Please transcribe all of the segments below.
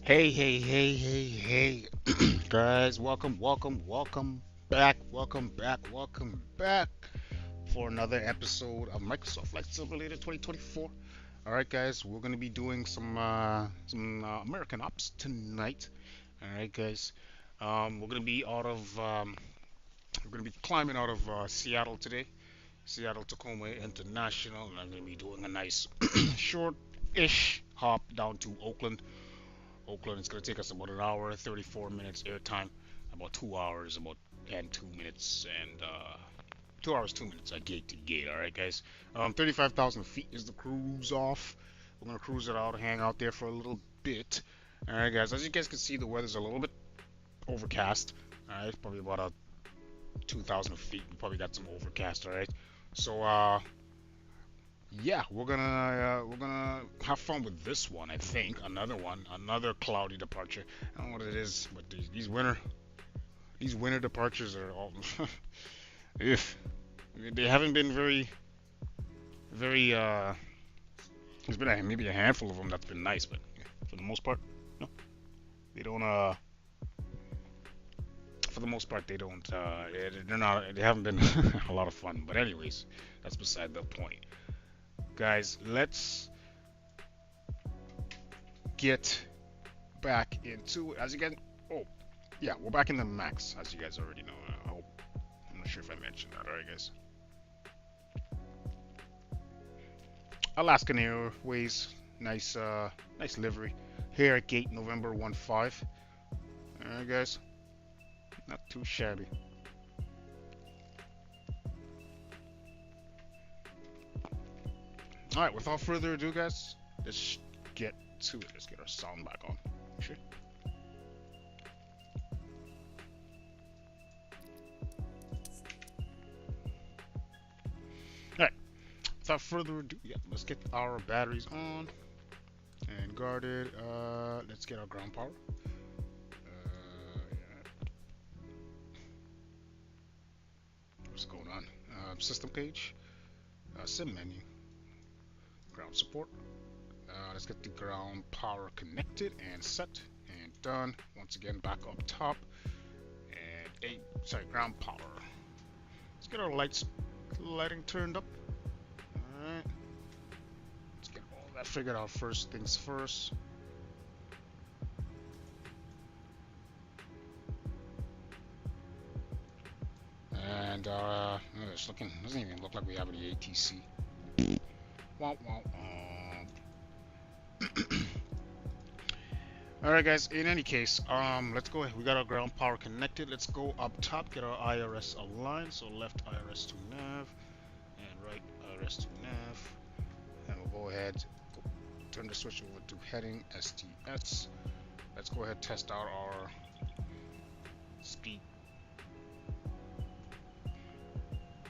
Hey, guys, welcome back for another episode of Microsoft Flight Simulator 2024. All right, guys, we're gonna be doing some American Ops tonight. All right, guys, we're gonna be we're gonna be climbing out of Seattle today, Seattle Tacoma International, and I'm gonna be doing a nice short-ish hop down to Oakland. Oakland. It's going to take us about an hour, 34 minutes airtime, about 2 hours, about and 2 minutes, and 2 hours, 2 minutes gate to gate. All right, guys. 35,000 feet is the cruise off. We're going to cruise it out, hang out there for a little bit. All right, guys. As you guys can see, the weather's a little bit overcast. All right, probably about 2,000 feet. We probably got some overcast. All right. So, yeah, we're gonna have fun with this one. I think another cloudy departure. I don't know what it is, but these winter departures are all if they haven't been very. There's been maybe a handful of them that's been nice, but for the most part, no, they don't. For the most part, they don't. They're not. They haven't been a lot of fun. But anyways, that's beside the point. Guys, let's get back into it. As you guys, oh, yeah, we're back in the max, as you guys already know. I'm not sure if I mentioned that. All right, guys. Alaskan Airways, nice livery. Here at gate November 15. All right, guys, not too shabby. All right, without further ado, guys, let's get to it. Let's get our sound back on. Sure. All right, without further ado, yeah, let's get our batteries on and guarded. Let's get our ground power. Yeah. What's going on? System page, sim menu, ground support. Let's get the ground power connected and set and done. Once again, back up top and ground power. Let's get our lighting turned up. All right. Let's get all that figured out first things first. And doesn't even look like we have any ATC. Wah, wah, Alright, guys, in any case, let's go ahead. We got our ground power connected. Let's go up top, get our IRS aligned. So left IRS to nav and right IRS to nav. And we'll go ahead, turn the switch over to heading STS. Let's go ahead test out our speed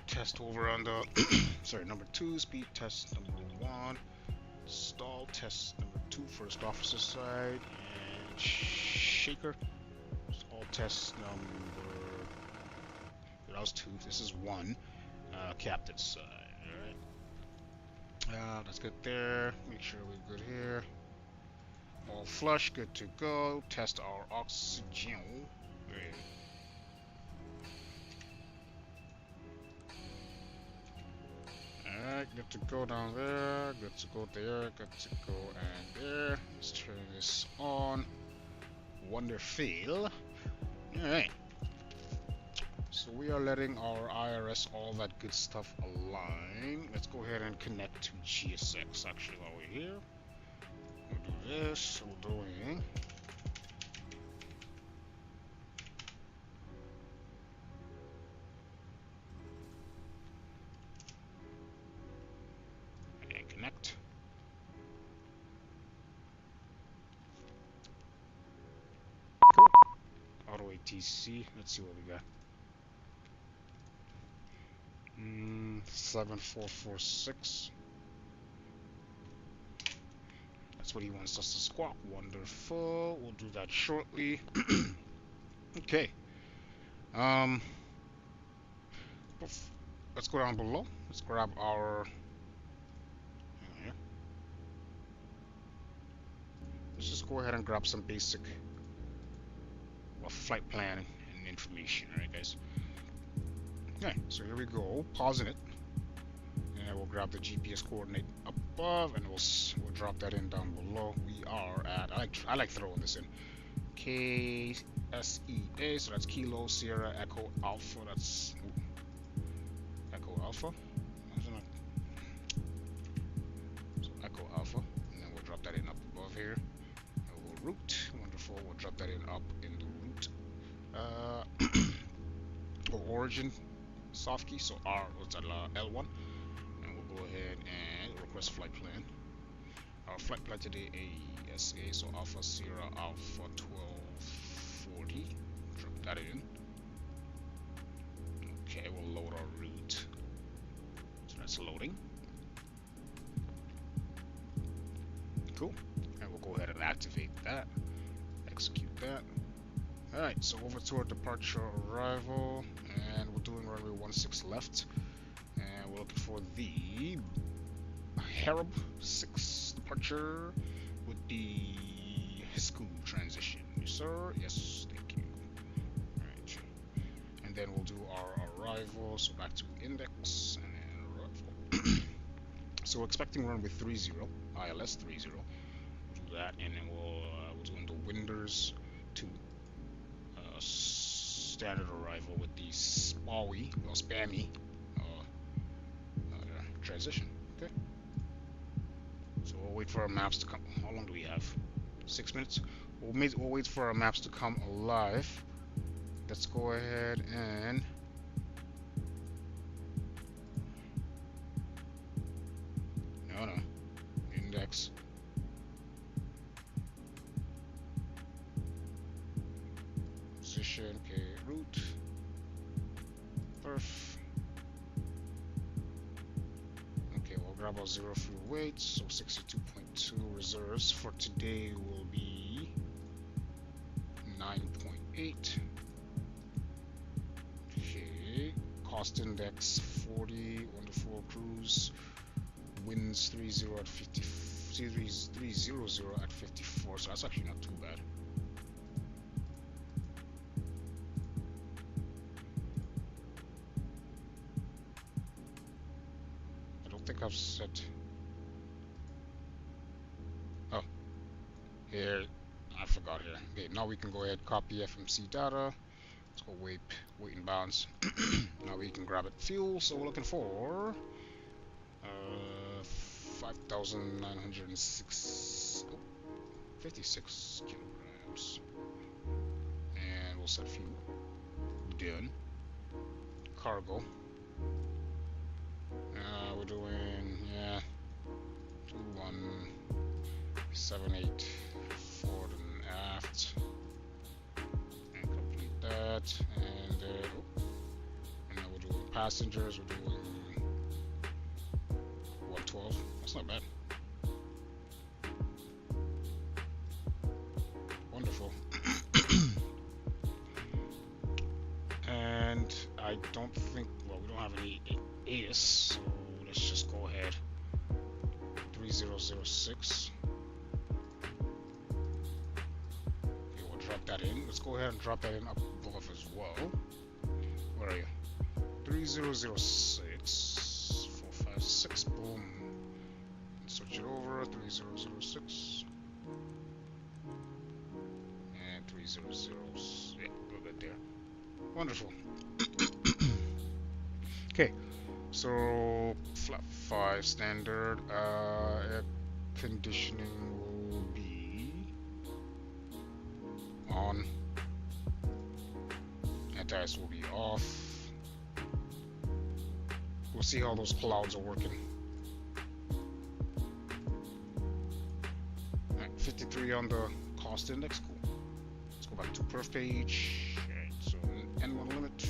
test over on the number 2, speed test number 1, stall test number 2, first officer side, and shaker. All tests number, that was 2, this is 1, captain side. Alright, let's get there, make sure we're good here. All flush, good to go. Test our oxygen. Alright, good to go down there, good to go there, good to go and there. Let's turn this on. Wonderful. Alright. So we are letting our IRS, all that good stuff align. Let's go ahead and connect to GSX actually while we're here. We'll do this, we're doing and connect. Cool. Auto ATC, let's see what we got. 7446. That's what he wants us to squat. Wonderful. We'll do that shortly. Okay. Let's go down below. Let's grab our let's just go ahead and grab some basic flight plan and information. Alright guys. Okay, so here we go, pausing it. And we'll grab the GPS coordinate above and we'll drop that in down below. We are at, I like throwing this in, Ksea, so that's Kilo Sierra Echo Alpha, that's Echo Alpha, so Echo Alpha, and then we'll drop that in up above here, and we'll route, wonderful, we'll drop that in up in the route, or origin soft key, so R, what's that, L1, and we'll go ahead and request flight plan. Our flight plan today, ASA, so Alpha Sierra Alpha 1240. Drop that in. Okay, we'll load our route. So that's loading. Cool. And we'll go ahead and activate that. Execute that. Alright, so over to our departure arrival, and we're doing runway 16 left. And we're looking for the Harab 6 departure with the school transition. Yes, sir. Yes, thank you. Alright. And then we'll do our arrival. So back to index and then arrival. So we're expecting runway 30, ILS 30. Do that, and then we'll do in the Winders 2. Standard arrival with the spammy transition. Okay. So we'll wait for our maps to come. How long do we have? 6 minutes. We'll wait for our maps to come alive. Let's go ahead and no index. Position. Okay. Route. Perf. Grab our 0 fuel weight, so 62.2 reserves for today will be 9.8. Okay, cost index 40, wonderful cruise, winds 30 at 50, 300 at 54, so that's actually not too bad. I've set. Oh, here I forgot here. Okay, now we can go ahead copy FMC data. Let's go weight and balance. Now we can grab it. Fuel. So we're looking for 56 kilograms, and we'll set fuel. Done. Cargo. We're doing 2178 forward and aft, and complete that. And now we're doing passengers. We're doing 112. That's not bad. Wonderful. And I don't think, well, we don't have any AS, so let's just go ahead. 3006. Okay, we'll drop that in. Let's go ahead and drop that in up above as well. Where are you? 3006. 456. Boom. Switch it over. 3006. And 300. Yeah, we're good there. Wonderful. Okay, so flat 5 standard, air conditioning will be on, anti-ice will be off. We'll see how those clouds are working. Alright, 53 on the cost index, cool. Let's go back to perf page. Alright, so N1 limit.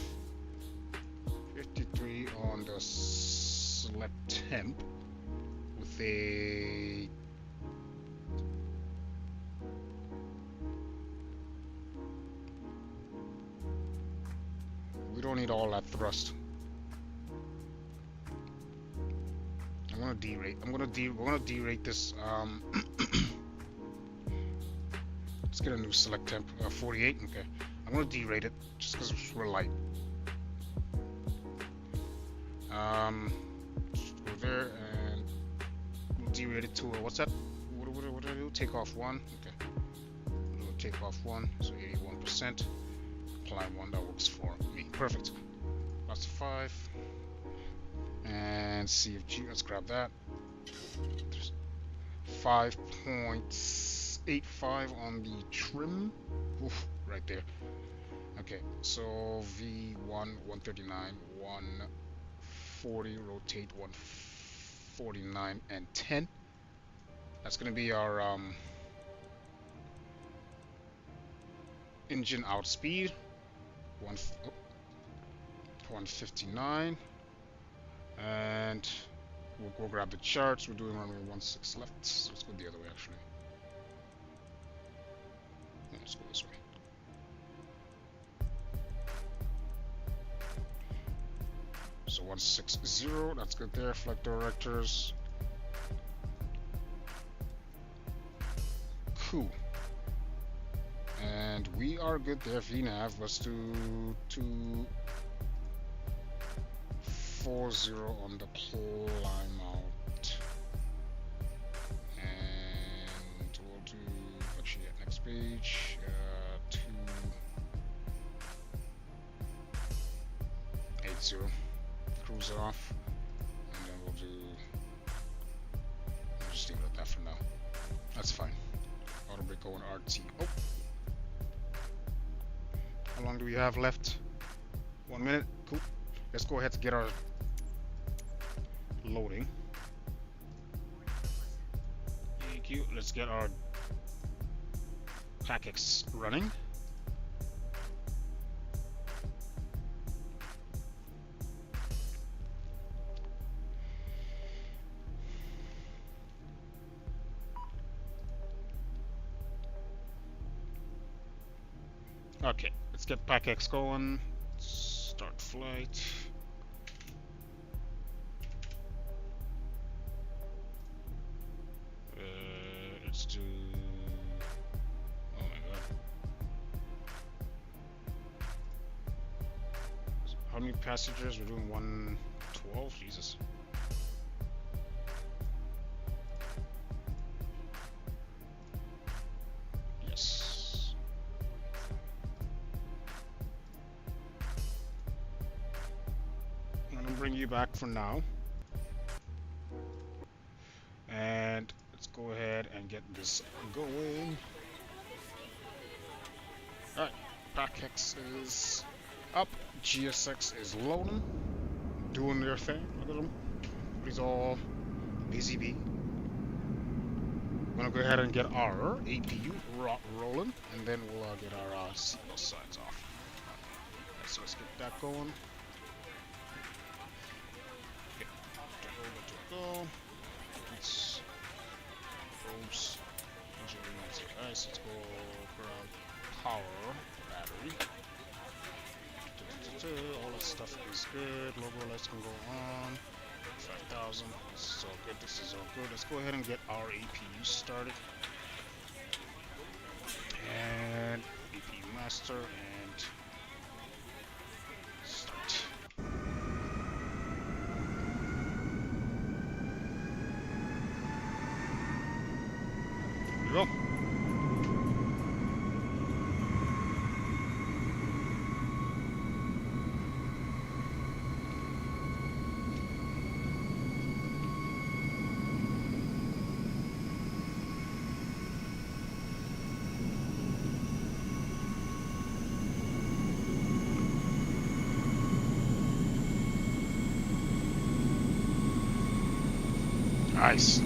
53 on the select temp with a we don't need all that thrust. We're gonna derate this Let's get a new select temp. 48. Okay. I'm gonna derate it just because we're light. Just go there and we'll derate it to what's that? What do I do? Take off 1. Okay. We'll take off 1. So 81%. Apply 1. That works for me. Perfect. That's 5. And CFG. Let's grab that. 5.85 on the trim. Oof, right there. Okay, so V1 139 140, rotate 149 and 10. That's gonna be our engine outspeed. 159, and we'll go grab the charts. We're doing runway 16 left. So let's go the other way actually. Yeah, let's go this way. So 160, that's good there. Flight directors. Cool. And we are good there. VNAV, let's do 240 on the climb out. And we'll do, actually at next page, 280. Cruise it off. And then we'll just leave it at that for now. That's fine. Auto brake going RT. Oh! How long do we have left? 1 minute. Cool. Let's go ahead to get our loading. Thank you. Let's get our packets running. Okay, let's get PackX going. Start flight. Let's do. Oh my god. How many passengers? We're doing 112? Jesus. Bring you back for now, and let's go ahead and get this going. Alright, PackX is up, GSX is loading, doing their thing. Look at them, he's all busy bee. We're gonna go ahead and get our APU rolling, and then we'll get our seatbelt signs off. Alright, so let's get that going. Go. Let's oops. Alright, so let's go grab power battery. All that stuff is good. Logo lights can go on. 5,000. This is all good. This is all good. Let's go ahead and get our APU started. And APU master and start. Go. Nice.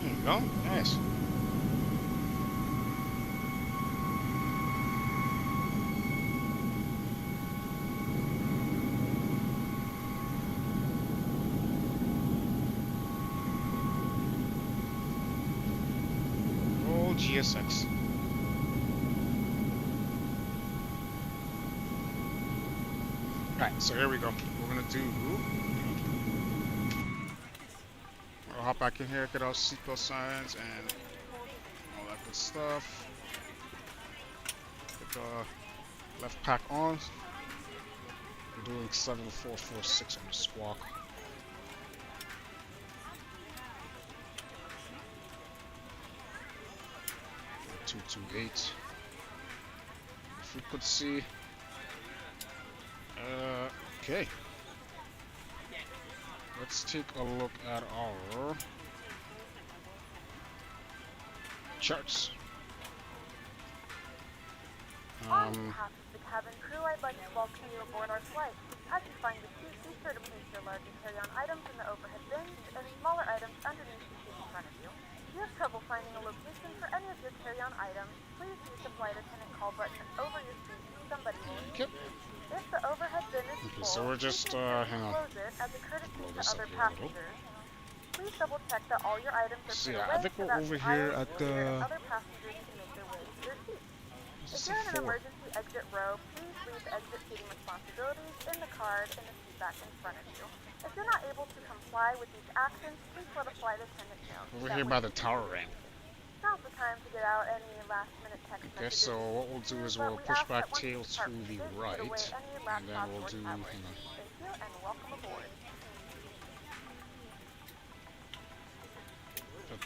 There you go. Nice. GSX. Alright, so here we go. We're gonna do. We'll hop back in here, get our seatbelt signs and all that good stuff. Get the left pack on. We're doing 7446 on the squawk. .228. Frequency. Okay. Let's take a look at our charts. On behalf of the cabin crew, I'd like to welcome you aboard our flight. As you find your seat, be sure to place your larger carry-on items in the overhead bins and smaller items underneath the seat in front of you. If you have trouble finding a location for any of your carry-on items, please use the flight attendant call button over your seat and somebody will assist you. If the overhead bin is full, so we're just, hang on. close it as a courtesy to other passengers. Please double check that all your items are So put yeah, away I think we're over here at the. other passengers can make their way to their seats. If you're in an emergency exit row, please leave exit seating responsibilities in the card in the seat back in front of you. If you're not able to comply with these actions, please let a flight attendant know. Over here by the tower ramp. Now's the time to get out any last-minute text Okay, messages. so what we'll do is we'll push back tail to the right, and then we'll do. Hang on. Thank you and welcome aboard.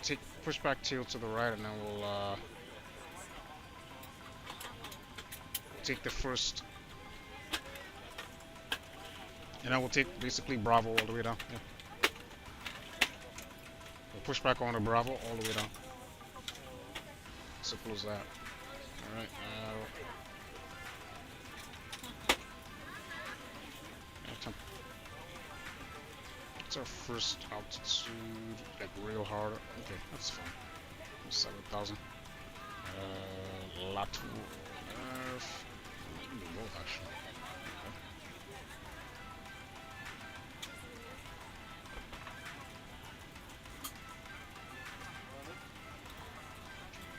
So push back tail to the right, and then we'll take the first, and then we'll take basically Bravo all the way down. Yeah. We'll push back on to Bravo all the way down. Simple as that. Alright, what's our first altitude? Like real hard. Okay, that's fine. 7,000. Latu. Both actually.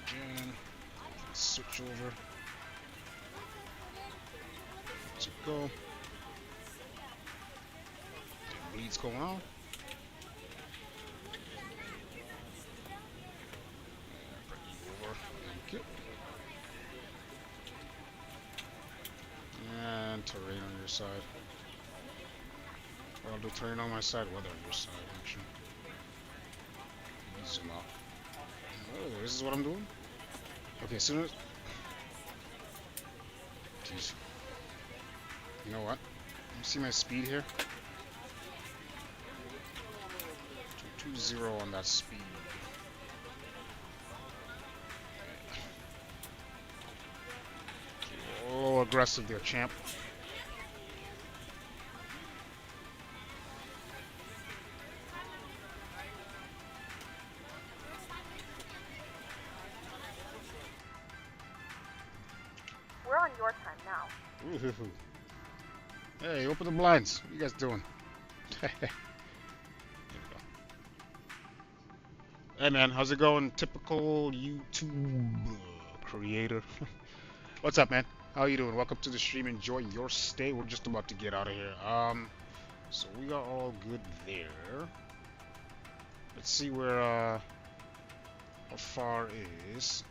Again, switch over. Let's go. Bleed's going on. Thank you. And terrain on your side. Well, I'll do terrain on my side, weather on your side, actually. Zoom out. Oh, this is what I'm doing? Okay, as soon as... Jeez. You know what? You see my speed here? 220 on that speed. A little aggressive there, champ. We're on your time now. Ooh. Hey, open the blinds. What are you guys doing? Hey man, how's it going? Typical YouTube creator. What's up, man? How you doing? Welcome to the stream. Enjoy your stay. We're just about to get out of here. So we are all good there. Let's see where how far is.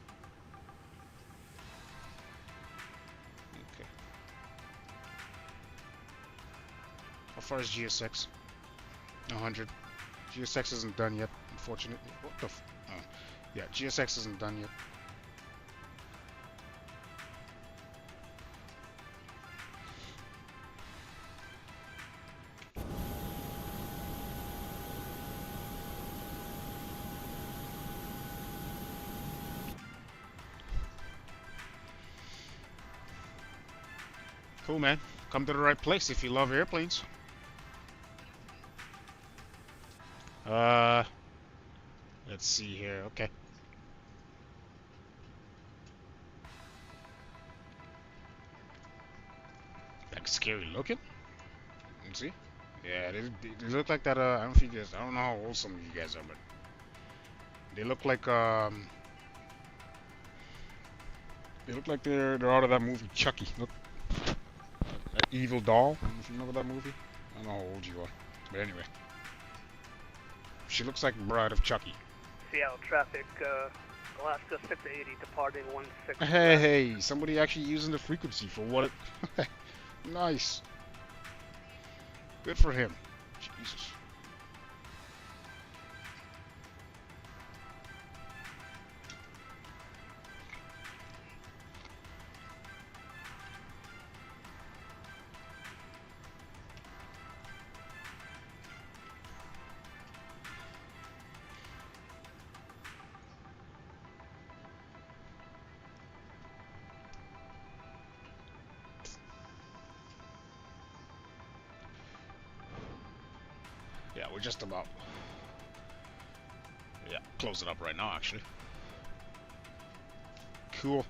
Okay. How far is GSX? 100. GSX isn't done yet, unfortunately. What the f... Oh. Yeah, GSX isn't done yet. Cool, man. Come to the right place if you love airplanes. Let's see here. Okay. That's scary looking. Let's see. Yeah, they look like that. I don't know if you guys. I don't know how old some of you guys are, but they look like They look like they're out of that movie Chucky. Look, that evil doll. I don't know if you remember that movie. I don't know how old you are, but anyway, she looks like Bride of Chucky. Seattle traffic, Alaska 680 departing 16. Hey, somebody actually using the frequency for what it... Nice. Good for him. Jesus. Yeah, we're just about... Yeah, close it up right now, actually. Cool.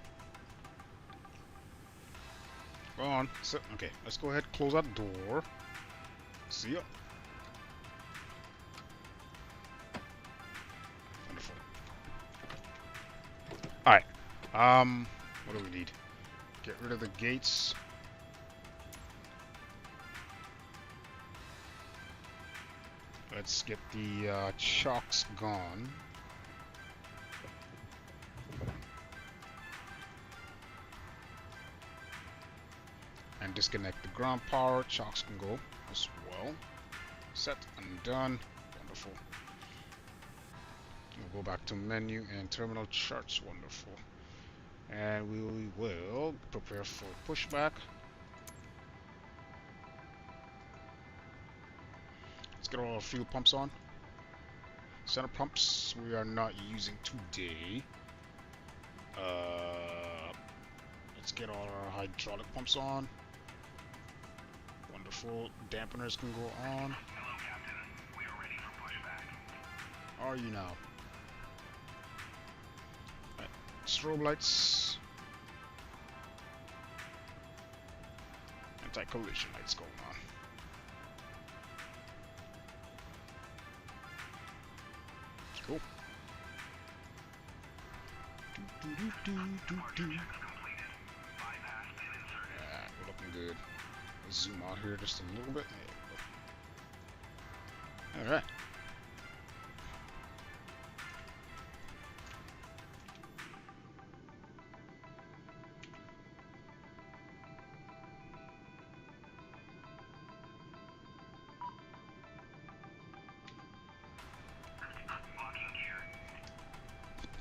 Go on. So, okay, let's go ahead and close that door. See ya. Wonderful. Alright. What do we need? Get rid of the gates. Let's get the chocks gone. And disconnect the ground power. Chocks can go as well. Set and done. Wonderful. We'll go back to menu and terminal charts. Wonderful. And we will prepare for pushback. Let's get all our fuel pumps on. Center pumps we are not using today. Let's get all our hydraulic pumps on. Wonderful. Dampeners can go on. Hello, Captain. We are ready for pushback. Are you now? Right. Strobe lights. Anti-collision lights going on. Cool. Yeah, we're looking good. Let's zoom out here just a little bit. Alright.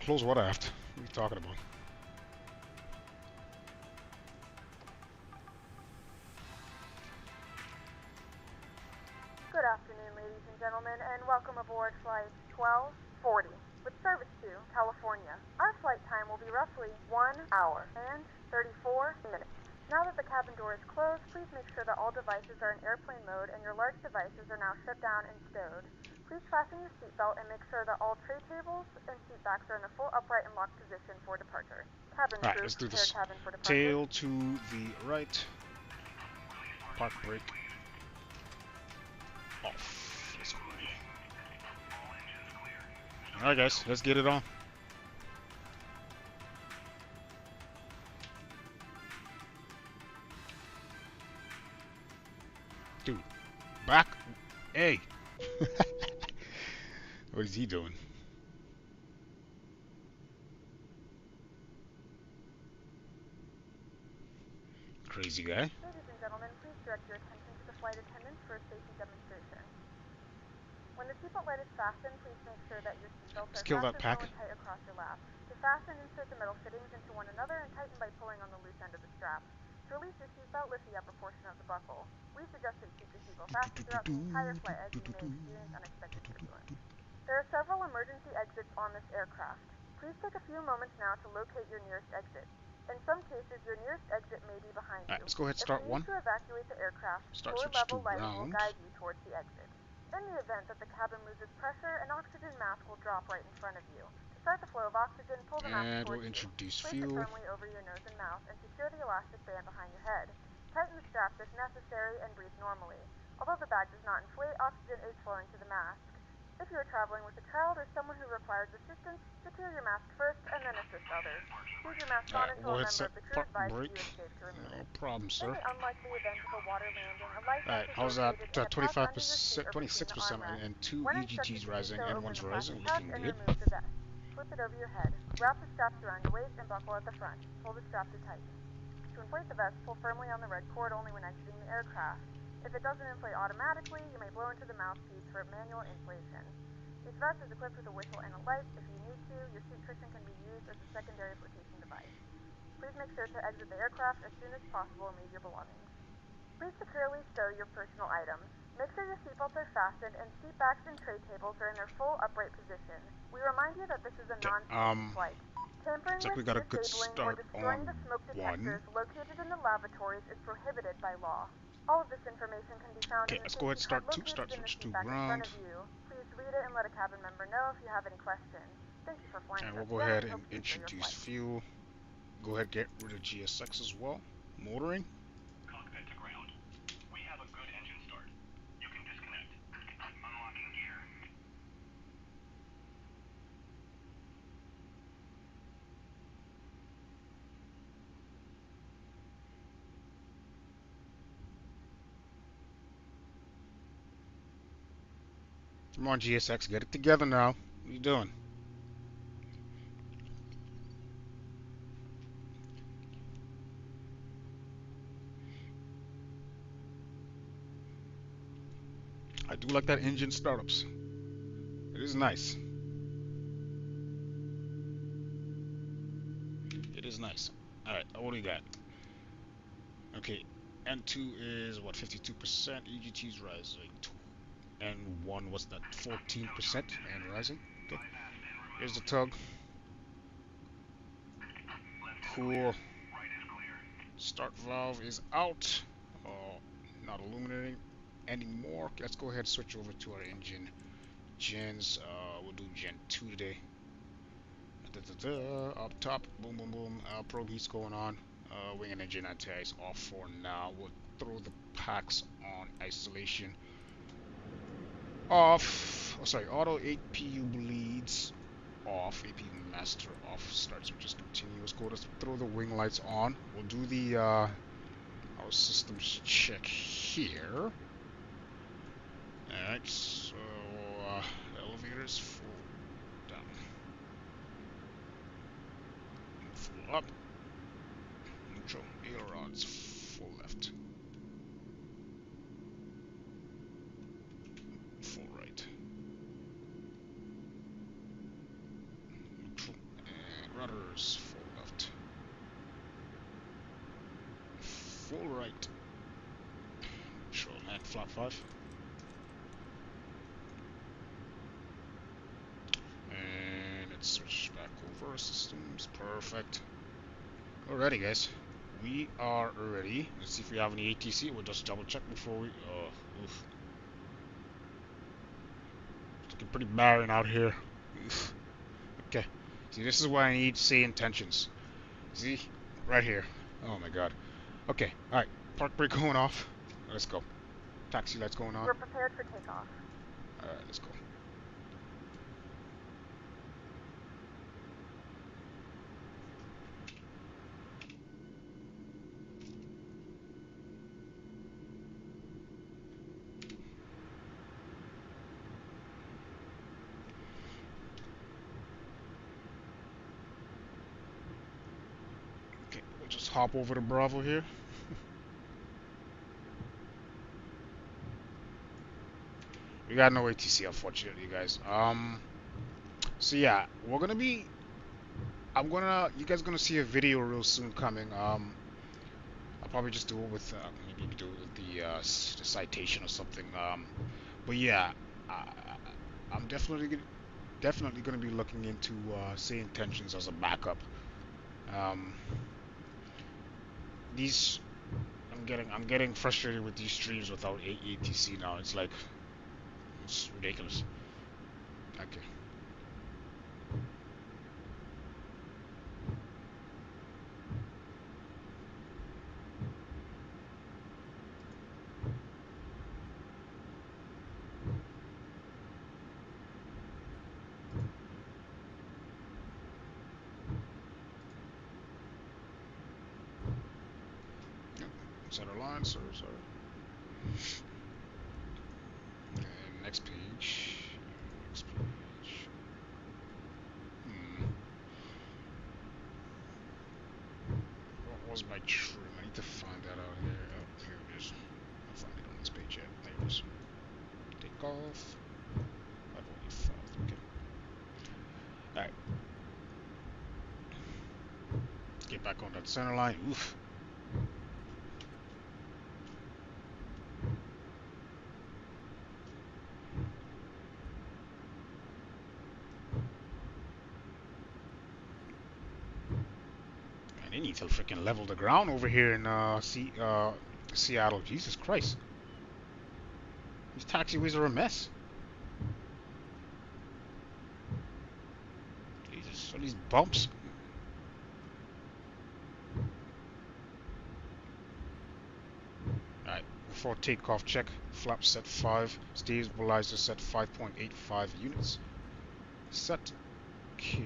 Close what aft? What are you talking about? Good afternoon, ladies and gentlemen, and welcome aboard Flight 1240 with service to California. Our flight time will be roughly 1 hour and 34 minutes. Now that the cabin door is closed, please make sure that all devices are in airplane mode and your large devices are now shut down and stowed. Please fasten your seatbelt and make sure that all tray tables and seat backs are in a full upright and locked position for departure. Cabin Alright, crew, let's do prepare this. cabin for departure. Tail to the right. Park brake. Off. Let's go. Alright guys, let's get it on. Dude, back. Hey. What is he doing? Crazy guy. Ladies and gentlemen, please direct your attention to the flight attendants for a safety demonstration. When the seatbelt light is fastened, please make sure that your seatbelts are kill that fastened pack. low and tight across your lap. To fasten, insert the metal fittings into one another and tighten by pulling on the loose end of the strap. To release your seatbelt, lift the upper portion of the buckle. We suggest that you keep your seatbelt fastened throughout the entire flight as you may experience unexpected turbulence. There are several emergency exits on this aircraft. Please take a few moments now to locate your nearest exit. In some cases, your nearest exit may be behind you. Alright, let's go ahead and start If you one. need to evacuate the aircraft, Start floor switch to level lighting will ground. guide you towards the exit. In the event that the cabin loses pressure, an oxygen mask will drop right in front of you. To start the flow of oxygen, pull the mask And towards we'll introduce you. Place it fuel. firmly over your nose and mouth and secure the elastic band behind your head. Tighten the straps if necessary and breathe normally. Although the bag does not inflate, oxygen is flowing to the mask. If you are traveling with a child or someone who requires assistance, secure your mask first and then assist others. Leave your mask on until a member of the crew advises you it's safe to remove No it. problem, In sir. the unlikely event of a water landing, a life vest Alright, is how's that? located in a pouch under your seat 25%, or between the 26%, armrests. and 2 When EGTs instructed to do rising, so, and open 1's the plastic rising, pouch looking and good. remove the vest. Slip it over your head. Wrap the straps around your waist and buckle at the front. Pull the strap to tighten. To inflate the vest, pull firmly on the red cord only when exiting the aircraft. If it doesn't inflate automatically, you may blow into the mouthpiece for manual inflation. This vest is equipped with a whistle and a light. If you need to, your seat cushion can be used as a secondary flotation device. Please make sure to exit the aircraft as soon as possible and leave your belongings. Please securely stow your personal items. Make sure your seatbelts are fastened and seat backs and tray tables are in their full upright position. We remind you that this is a non-smoking flight. Tampering Looks like we with, got a good disabling, or start destroying on the smoke 1. detectors located in the lavatories is prohibited by law. All of this information can be found Okay, in the let's go ahead and safety card start 2, located start in the switch seat to back in front ground. of you. Please read it and let a cabin member know if you have any questions. Thank you for flying And with we'll us go today. ahead We and hope you enjoy your introduce flight. fuel. Go ahead, get rid of GSX as well. Motoring. Cockpit to ground. We have a good engine start. You can disconnect. Unlocking gear. Come on, GSX, get it together now. What are you doing? I do like that engine startups. It is nice. It is nice. Alright, what do we got? Okay, N2 is what, 52%, EGT's rising. N1 was that 14% and rising. Okay. Here's the tug. Cool. Start valve is out. Not illuminating anymore. Let's go ahead and switch over to our engine gens. We'll do Gen 2 today. Up top, boom, boom, boom. Probe heat's going on. Wing and engine anti-ice off for now. We'll throw the packs on isolation off. Oh, sorry, auto APU bleeds off. APU master off. Starts with just continuous. Go to throw the wing lights on. We'll do the our systems check here. Alright, so elevators full down. Full up. Neutral. Ailerons full left. Full right. Neutral. And rudders full left. Full right. Neutral and flat 5. And let's switch back over systems. Perfect. Alrighty, guys. We are ready. Let's see if we have any ATC. We'll just double check before we. Oh, oof. It's looking pretty barren out here. Oof. Okay. See, this is why I need say intentions. See? Right here. Oh my god. Okay. Alright. Park brake going off. Let's go. Taxi lights going on. We're prepared for takeoff. Alright, let's go. Okay, we'll just hop over to Bravo here. We got no ATC, unfortunately, guys. So yeah, we're gonna be. You guys gonna see a video real soon coming. I'll probably just do it with, maybe do it with the citation or something. But yeah, I'm definitely gonna be looking into say intentions as a backup. These, I'm getting frustrated with these streams without ATC now. It's like, it's ridiculous. Okay. Center line, sir. And next page. Next page. What was my trim? I need to find that out here. Oh, here it is. I'll find it on this page yet. There it is. Take off. 545. Okay. Alright. Let's get back on that center line. Oof. They need to freaking level the ground over here in Seattle. Jesus Christ. These taxiways are a mess. Jesus, all these bumps. Alright, before takeoff check. Flap set 5. Stabilizer set 5.85 units. Set. Okay.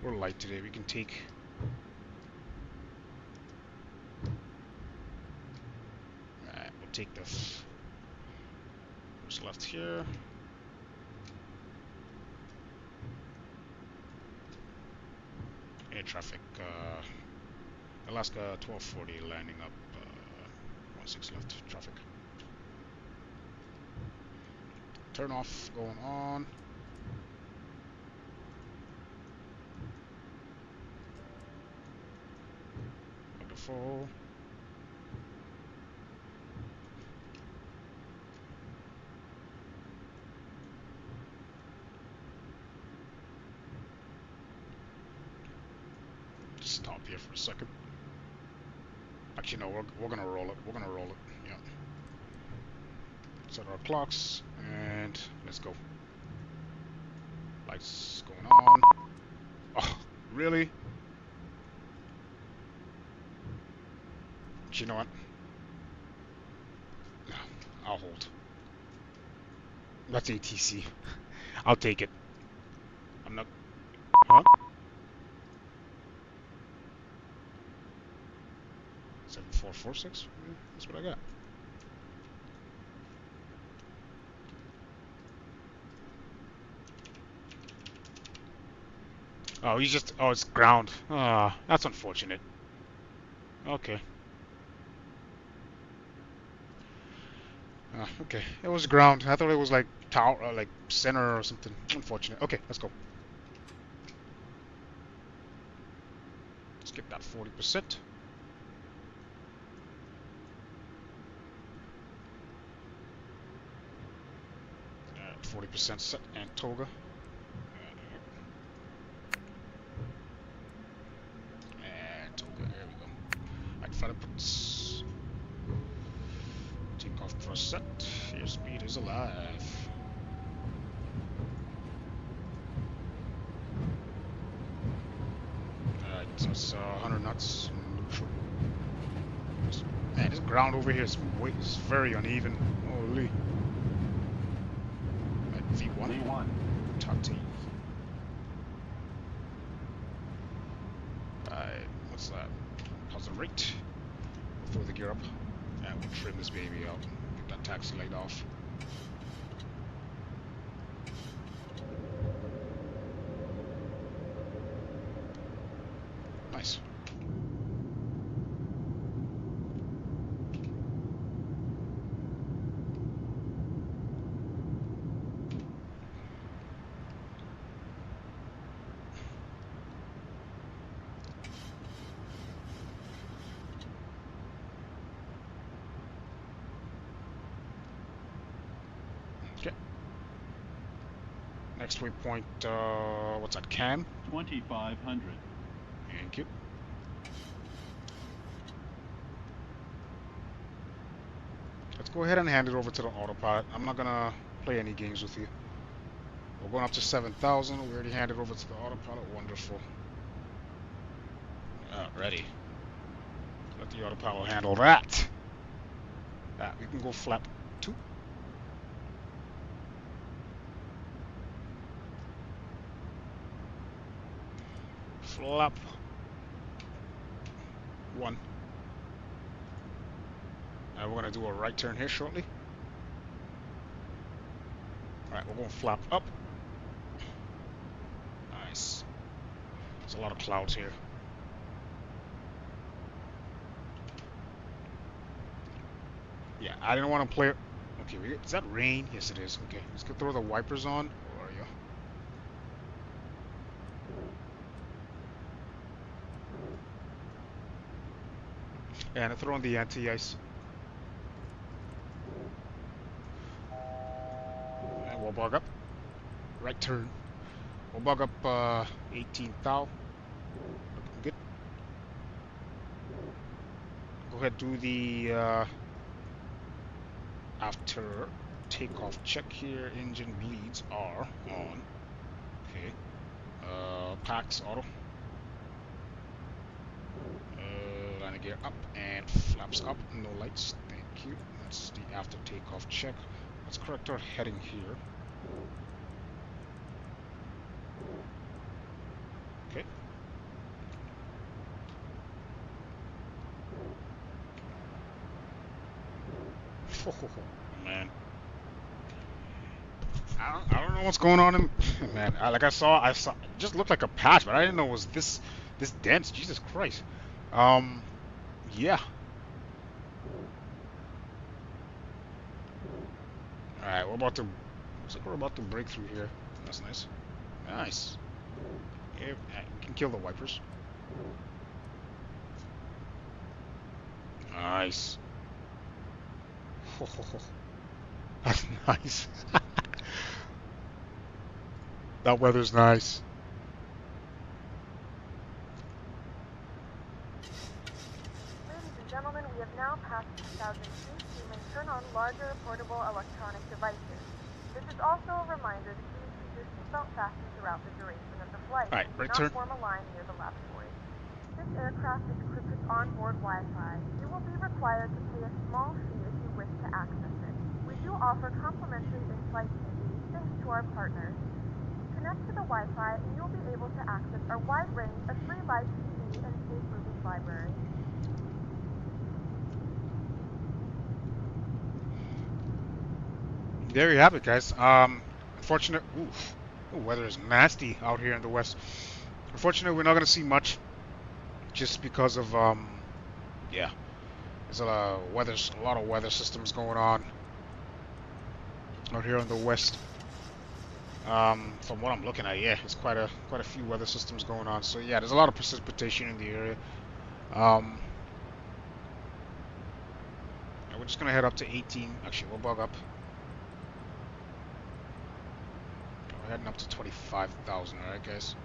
We're light today. We can take. Alright, we'll take the first left here. Air traffic. Alaska 1240 landing up. 16 left traffic. Turn off going on. Wonderful. Just stop here for a second. Actually, no, we're gonna roll it. We're gonna roll it. Yeah. Set our clocks and let's go. Lights going on. Oh, really? But you know what? No, I'll hold. That's ATC. I'll take it. I'm not. Huh? 7446? Yeah, that's what I got. Oh, he's just. Oh, it's ground. Ah, that's unfortunate. Okay. Okay. It was ground. I thought it was like tower, like center or something. Unfortunate. Okay, let's go. Let's get that 40%. 40% set and toga. And toga, there we go. Alright, final puts. Take off for a set. Airspeed is alive. Alright, so it's 100 knots neutral. Man, this ground over here is very uneven. Holy. V1. V1. Tati. What's that? How's the rate? We'll throw the gear up. And we'll trim this baby out. Get that taxi light off. Nice. Okay. Next waypoint, what's that, Cam? 2500. Thank you. Let's go ahead and hand it over to the autopilot. I'm not gonna play any games with you. We're going up to 7,000. We already handed over to the autopilot. Wonderful. Ready. Let the autopilot handle that. We can go flap 2. Flap One. And we're gonna do a right turn here shortly. Alright, we're gonna flap up. Nice. There's a lot of clouds here. Yeah, I didn't want to play. Okay, is that rain? Yes, it is. Okay, let's go throw the wipers on. Where are you? And I throw on the anti-ice. And we'll bug up. Right turn. We'll bug up 18 thou. Looking good. Go ahead, do the after takeoff check here. Engine bleeds are on. Okay. Packs auto. Landing gear up and flaps up. No lights. Thank you. That's the after takeoff check. Let's correct our heading here. Okay. Oh, man. I don't know what's going on in man. I saw it just looked like a patch, but I didn't know it was this dense. Jesus Christ. Yeah. All right, looks like we're about to break through here. That's nice. Nice. Yeah, we can kill the wipers. Nice. That's nice. That weather's nice. Ladies and gentlemen, we have now passed 2,000 feet. You may turn on larger portable electronic devices. This is also a reminder to please keep your seatbelt fastened throughout the duration of the flight. All right, Do not form a line near the lavatory. This aircraft is equipped with onboard Wi-Fi. You will be required to pay a small fee if you wish to access it. We do offer complimentary in-flight TV thanks to our partners. Connect to the Wi-Fi and you will be able to access our wide range of free live TV and safe movies library. There you have it, guys. Unfortunate. Oof. The weather is nasty out here in the west. Unfortunately, we're not going to see much, just because of yeah, there's a lot of weather systems going on out here in the west. From what I'm looking at, yeah, it's quite a few weather systems going on. So yeah, there's a lot of precipitation in the area. And we're just gonna head up to 18. Actually, we'll bug up. We're heading up to 25,000. All right, guys.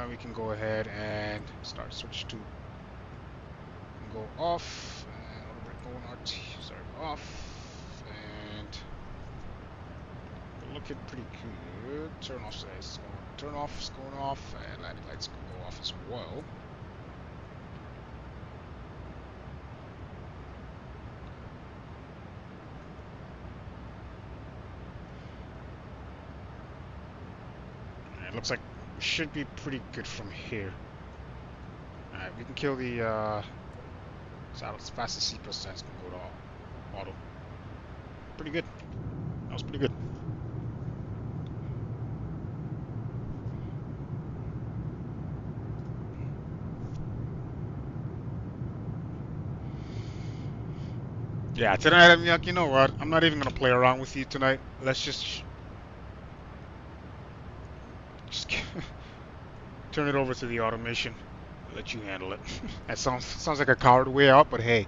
We can go ahead and switch to go off and going RT. Sorry, off. And we're looking pretty good. Turn off is going off, and landing lights can go off as well. And it looks like we should be pretty good from here. Alright, we can kill the saddle as fast as C++ can go to auto. Pretty good. That was pretty good. Yeah, tonight I'm like, you know what? I'm not even gonna play around with you tonight. Let's just turn it over to the automation. I'll let you handle it. That sounds like a coward way out, but hey.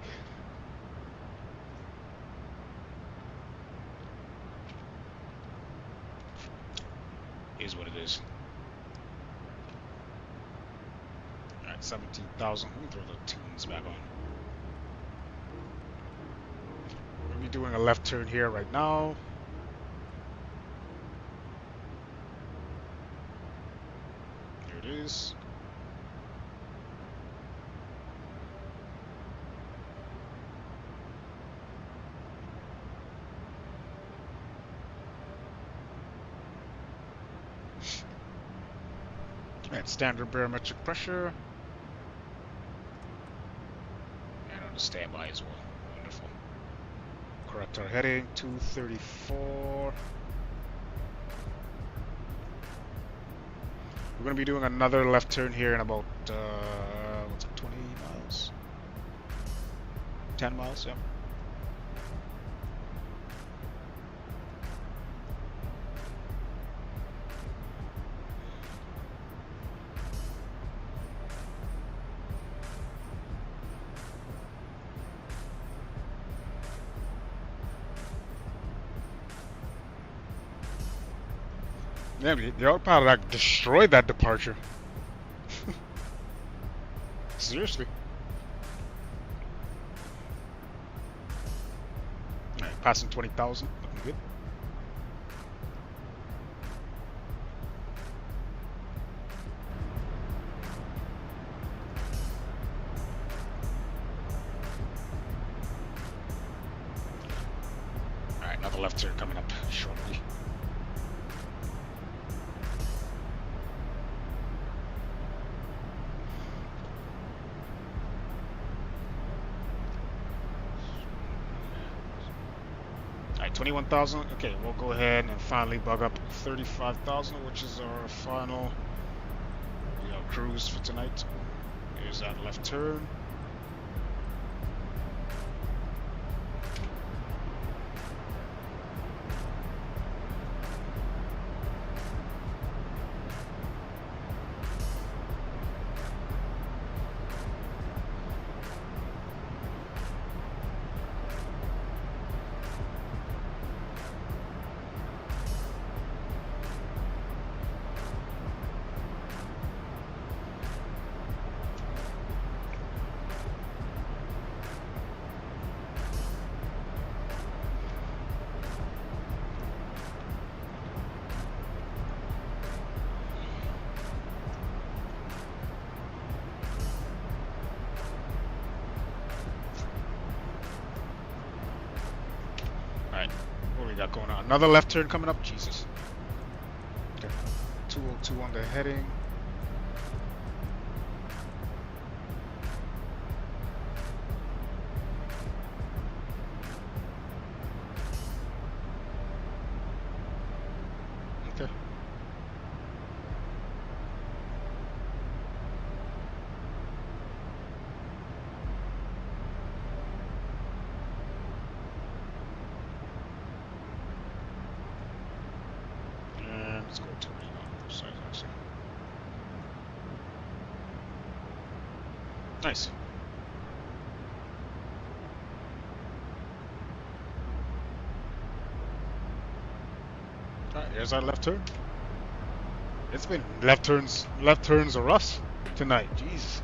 Is what it is. Alright, 17,000. Let me throw the tunes back on. We're gonna be doing a left turn here right now. There it is. At standard barometric pressure. And on the standby as well. Wonderful. Correct our heading, 234. We're going to be doing another left turn here in about, what's it, 20 miles? 10 miles, yeah. Yeah, the autopilot like destroyed that departure. Seriously. Alright, passing 20,000, looking good. Alright, another left turn coming up shortly. Alright, 21,000. Okay, we'll go ahead and finally bug up 35,000, which is our final cruise for tonight. Here's that left turn. What we got going on? Another left turn coming up? Jesus. Okay. 202 on the heading. Okay. Let's go to the side actually. Nice. Alright, here's our left turn. It's been left turns or us tonight. Jesus.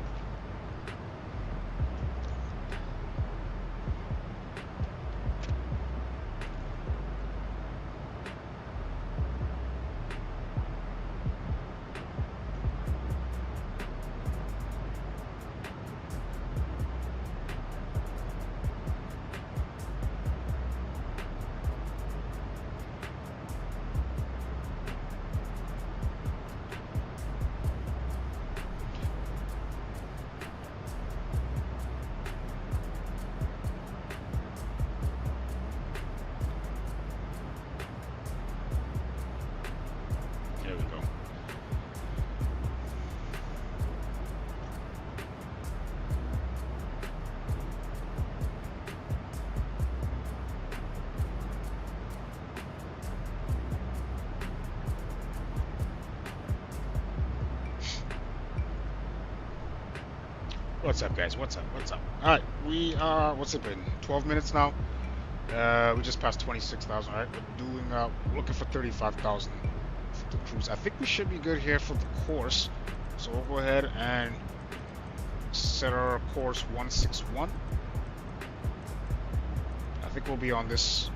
There we go. What's up, guys? What's up? What's up? Alright, we are, what's it been? 12 minutes now? We just passed 26,000, alright? We're doing, looking for 35,000 for the cruise. I think we should be good here for the course. So we'll go ahead and set our course 161. I think we'll be on this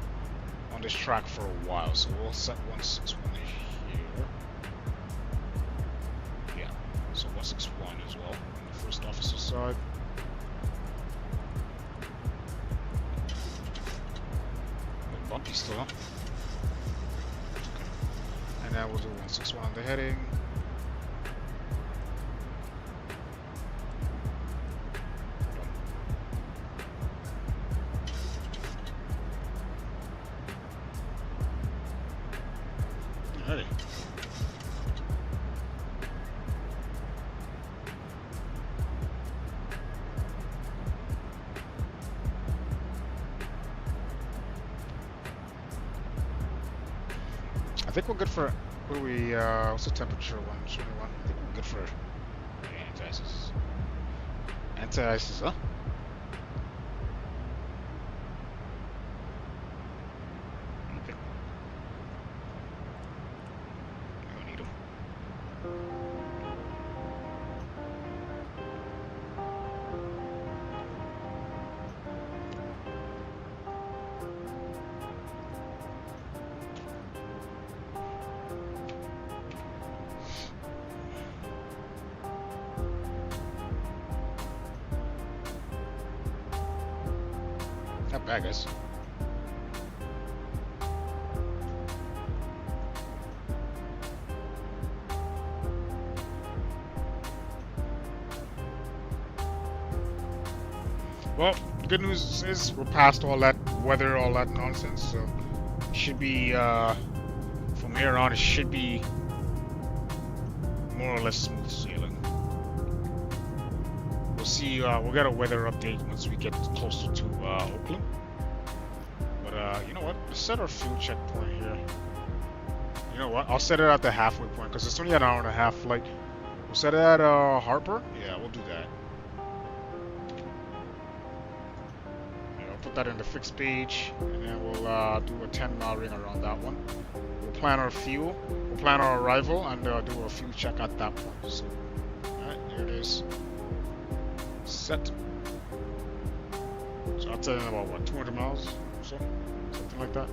track for a while, so we'll set 161 here. Yeah, so 161 as well on the first officer side. A bit bumpy still, huh? And then we'll do 161 on the heading. Alrighty. I think we're good for. What do we? What's the temperature one? 21. I think we're good for anti-ices. Anti-ices, huh? Okay. We don't need them. Not bad, guys. Well, good news is we're past all that weather, all that nonsense, so it should be, from here on, it should be more or less smooth sailing. We'll see, we'll get a weather update once we get closer to Oakland. But you know what? Let's set our fuel checkpoint here. You know what? I'll set it at the halfway point because it's only an hour and a half flight. We'll set it at Harper. Yeah, we'll do that. Yeah, I'll put that in the fixed page, and then we'll do a 10-mile ring around that one. We'll plan our fuel. We'll plan our arrival and do a fuel check at that point. So, all right, here it is. Set. So I'll tell you in about what, 200 miles or so? Something like that.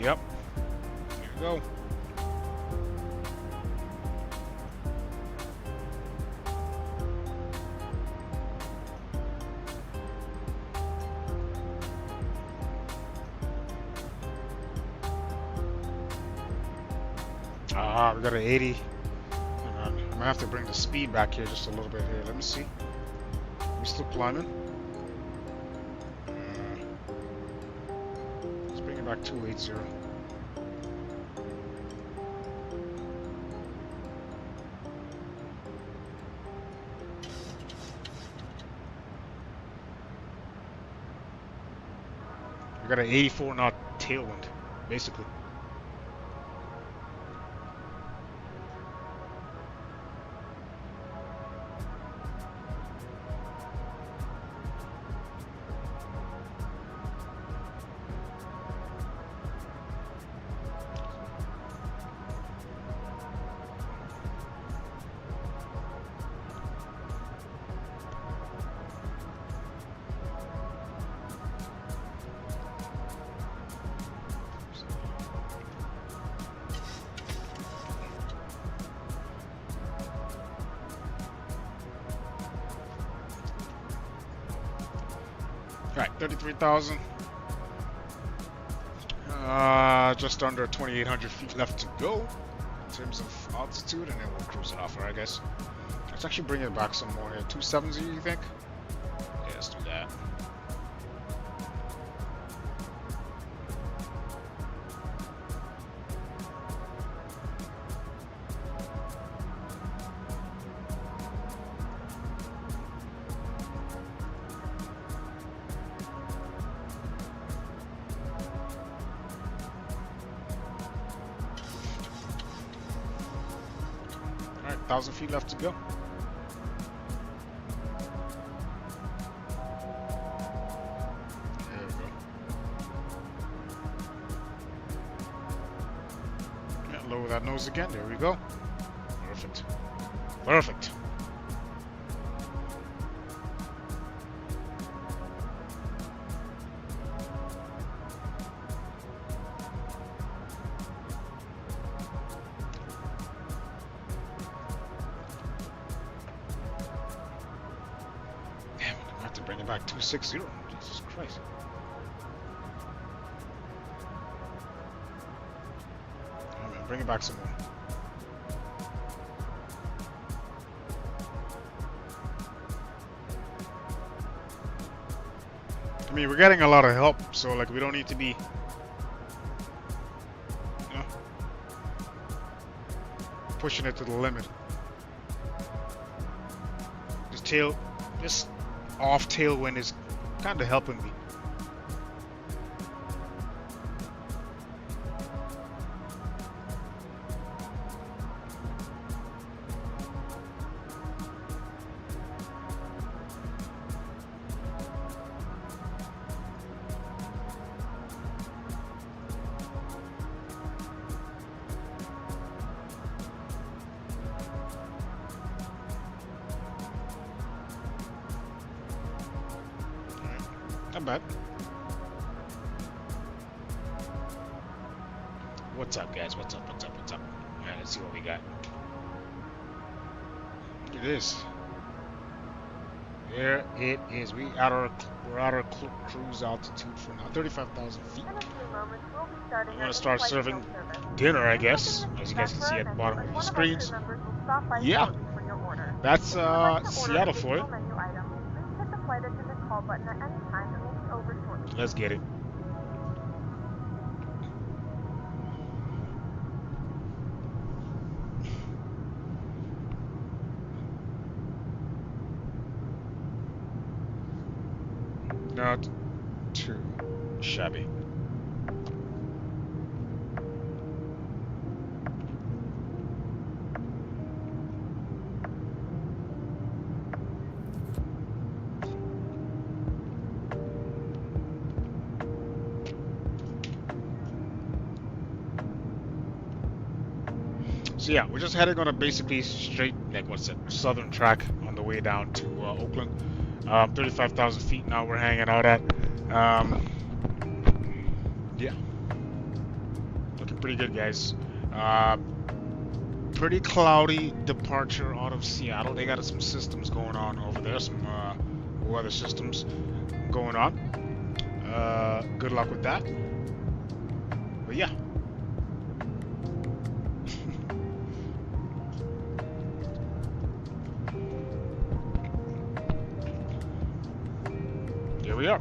Yep. Here we go. We got an 80. Hang on. I'm gonna have to bring the speed back here just a little bit here. Let me see. We're still climbing. Let's bring it back 280. We got an 84 knot tailwind, basically. Alright, 33,000. Just under 2,800 feet left to go in terms of altitude, and then we'll cruise it off, I guess. Let's actually bring it back some more here. 270, you think? Yeah, let's do that. Alright, 1,000 feet left to go. There we go. Yeah, lower that nose again. There we go. Perfect. Perfect. Damn, I'm gonna have to bring it back 260. Jesus Christ. I'm gonna bring it back some more. I mean, we're getting a lot of help, so like we don't need to be, you know, pushing it to the limit. This off tailwind is kind of helping me. Not bad. What's up, guys? What's up? What's up? What's up? Alright, let's see what we got. Look at this. There it is. We're at our cruise altitude for now, 35,000 feet. In a few moments, we'll be starting I'm gonna start serving dinner, I guess, as you guys can see at the bottom of your screens. Yeah, that's Seattle for you. Flight attendant call button at any time and will be over shortly. Let's get it. Not too shabby. So yeah, we're just heading on a basically straight, like what's it, southern track on the way down to Oakland. 35,000 feet now we're hanging out at. Yeah, looking pretty good, guys. Pretty cloudy departure out of Seattle. They got some systems going on over there, some weather systems going on. Good luck with that. But yeah. Here we are.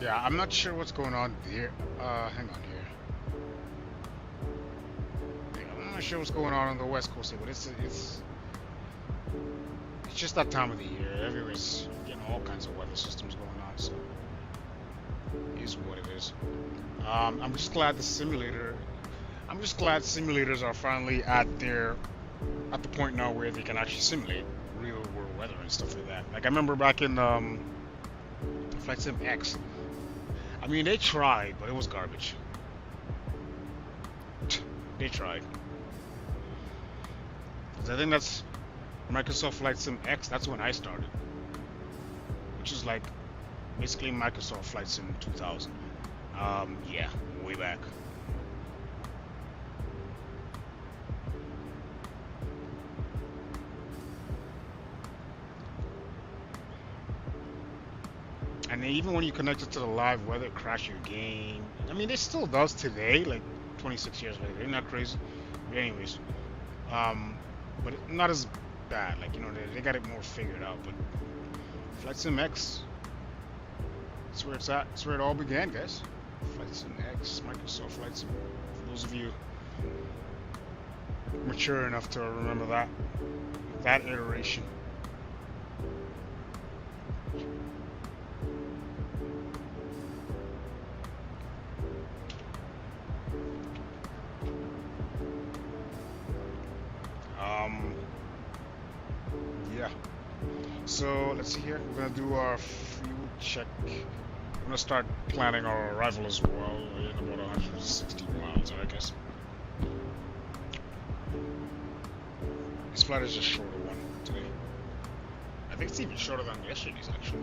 Yeah, I'm not sure what's going on here. Hang on here. Yeah, I'm not sure what's going on the West Coast here, but it's just that time of the year. Everywhere's getting all kinds of weather systems going on, so it is what it is. I'm just glad simulators are finally at the point now where they can actually simulate real world weather and stuff like that. Like I remember back in Flight Sim X. I mean, they tried, but it was garbage. They tried. 'Cause I think that's Microsoft Flight Sim X. That's when I started, which is like basically Microsoft Flight Sim 2000. Yeah, way back. And even when you connect it to the live weather, crash your game. I mean, it still does today, like 26 years later. Isn't that crazy? But anyways, but not as bad. Like, you know, they got it more figured out. But Flight Sim X, that's where it's at. That's where it all began, guys. Flight Sim X, Microsoft Flight Sim. For those of you mature enough to remember that iteration. Yeah. So let's see here. We're gonna do our fuel check. We're gonna start planning our arrival as well in about 160 miles, I guess. This flight is a shorter one today. I think it's even shorter than yesterday's, actually.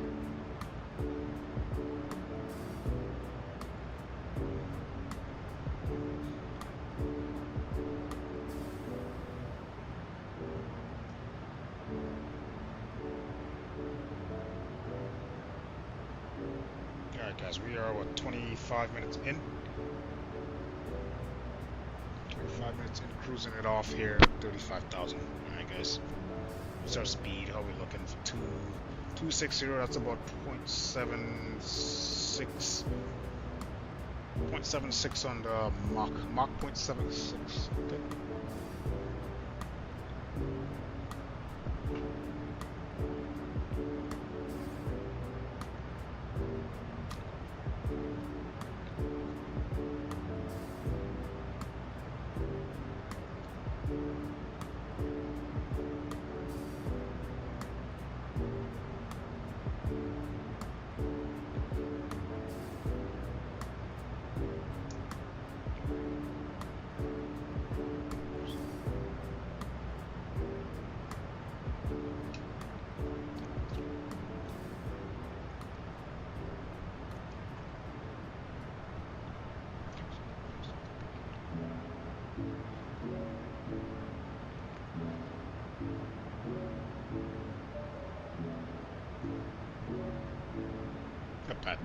Alright guys, we are what, 25 minutes in? 25 minutes in, cruising it off here, 35,000. Alright guys, what's our speed? How are we looking? For 260, that's about 0.76 on the Mach 0.76. Okay. Pat.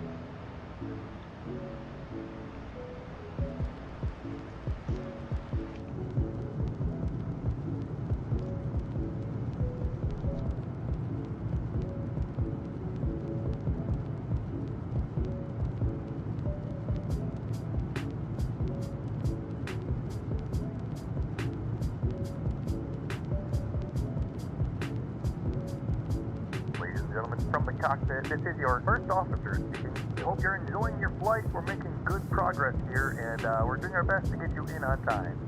Ladies and gentlemen, from the cockpit, this is your first officer speaking. We hope you're enjoying your flight. We're making good progress here, and we're doing our best to get you in on time.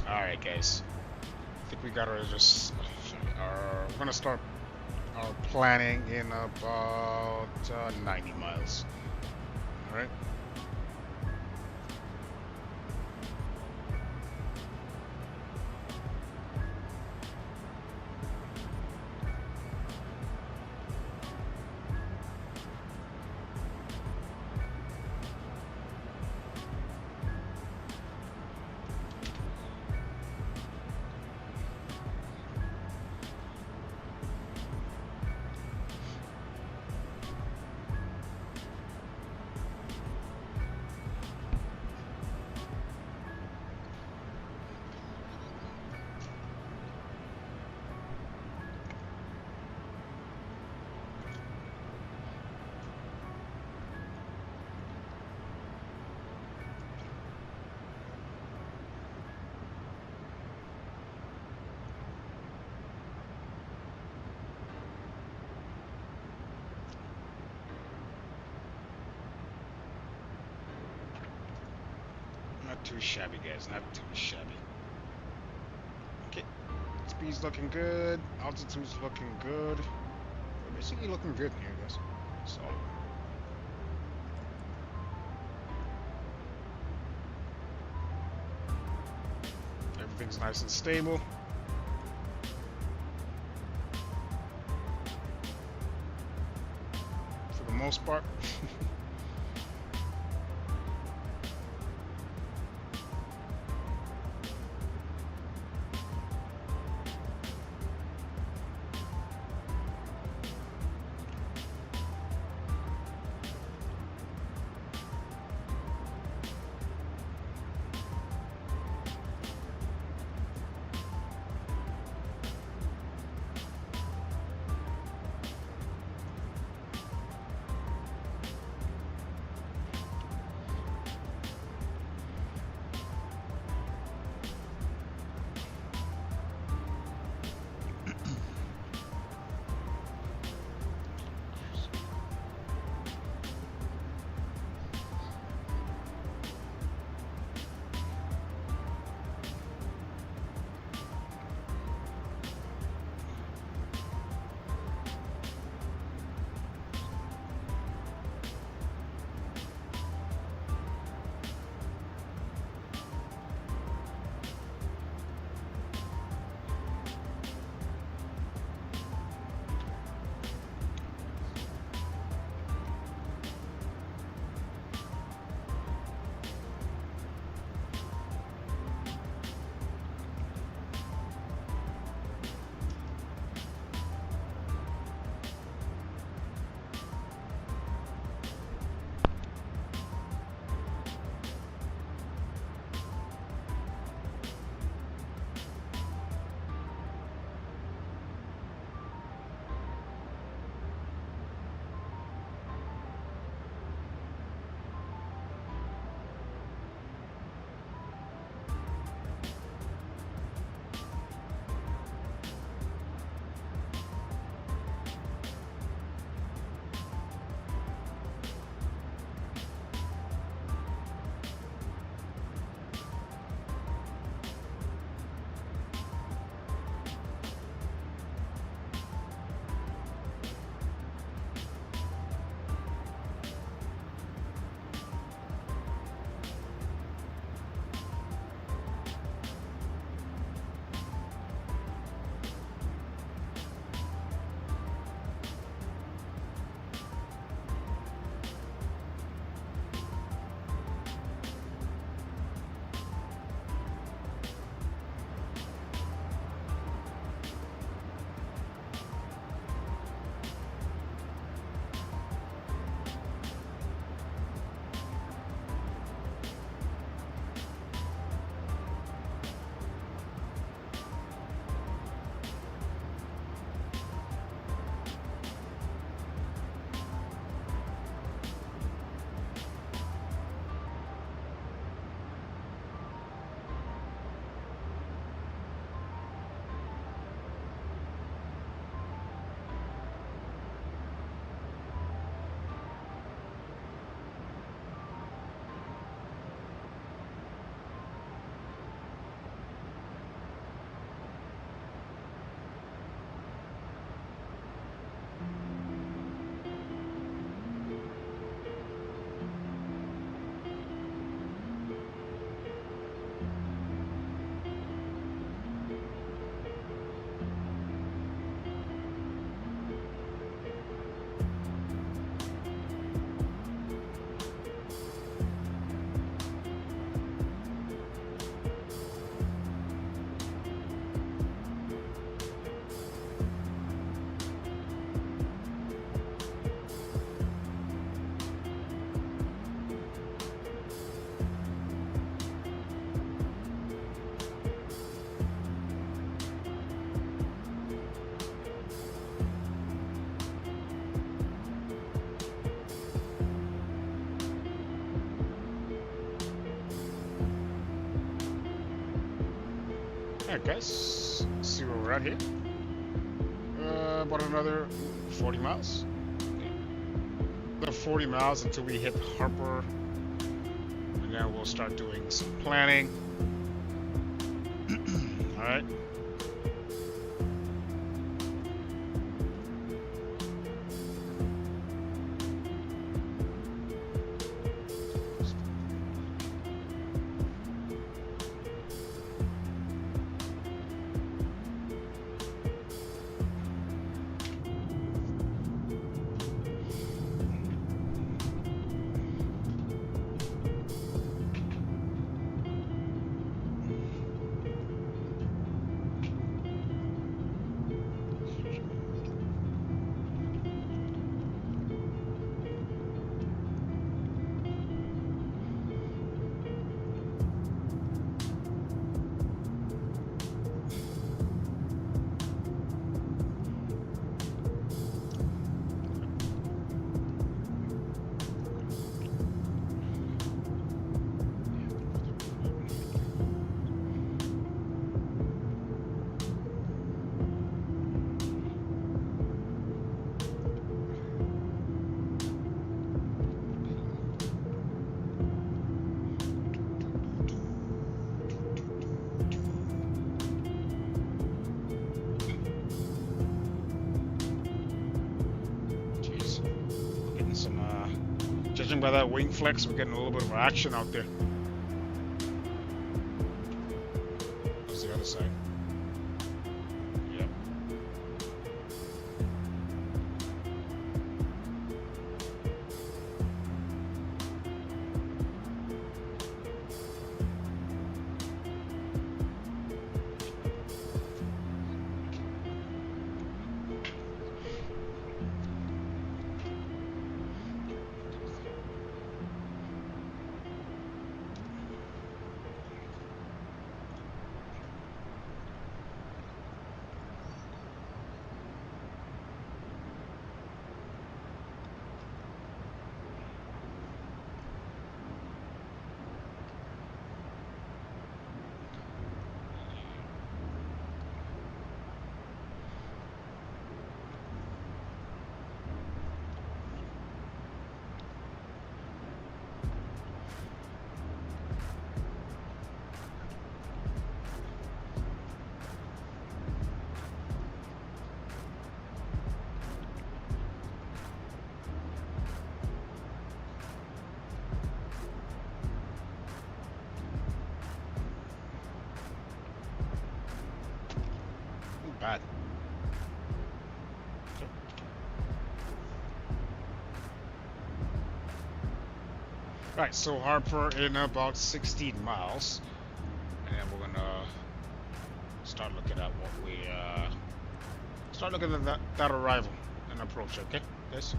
Alright, guys. I think we gotta just. We're gonna start our planning in about 90 miles. Alright? Not too shabby, guys. Not too shabby. Okay. Speed's looking good. Altitude's looking good. We're basically looking good here, guys. So. Everything's nice and stable. For the most part. Alright guys, let's see where we're at here. About another 40 miles. Another 40 miles until we hit Harper. And then we'll start doing some planning. Alright. Judging by that wing flex, we're getting a little bit of action out there. That's the other side. Yep. Bad. Okay. Right, so Harper in about 16 miles, and we're gonna start looking at what we start looking at that arrival and approach. Okay, guys.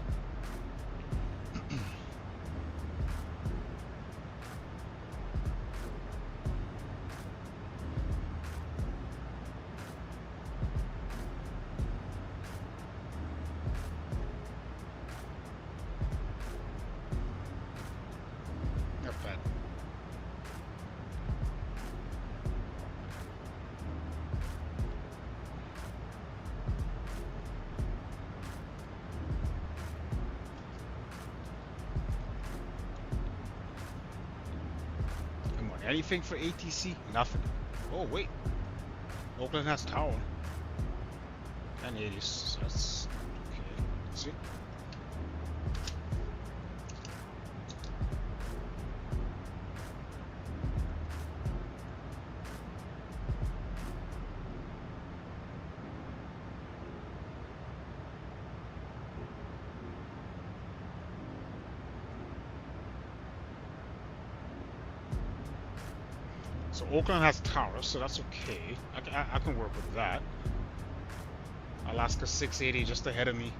Anything for ATC? Nothing. Oh wait, Oakland has tower and 80s. So that's okay. Let's see. So Oakland has towers, so that's okay. I can work with that. Alaska 680 just ahead of me.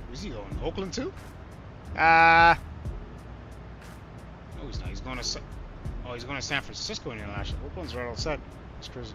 Where's he going? Oakland too? No, he's not. He's going to. Oh, he's going to San Francisco International. Oakland's right outside. It's crazy.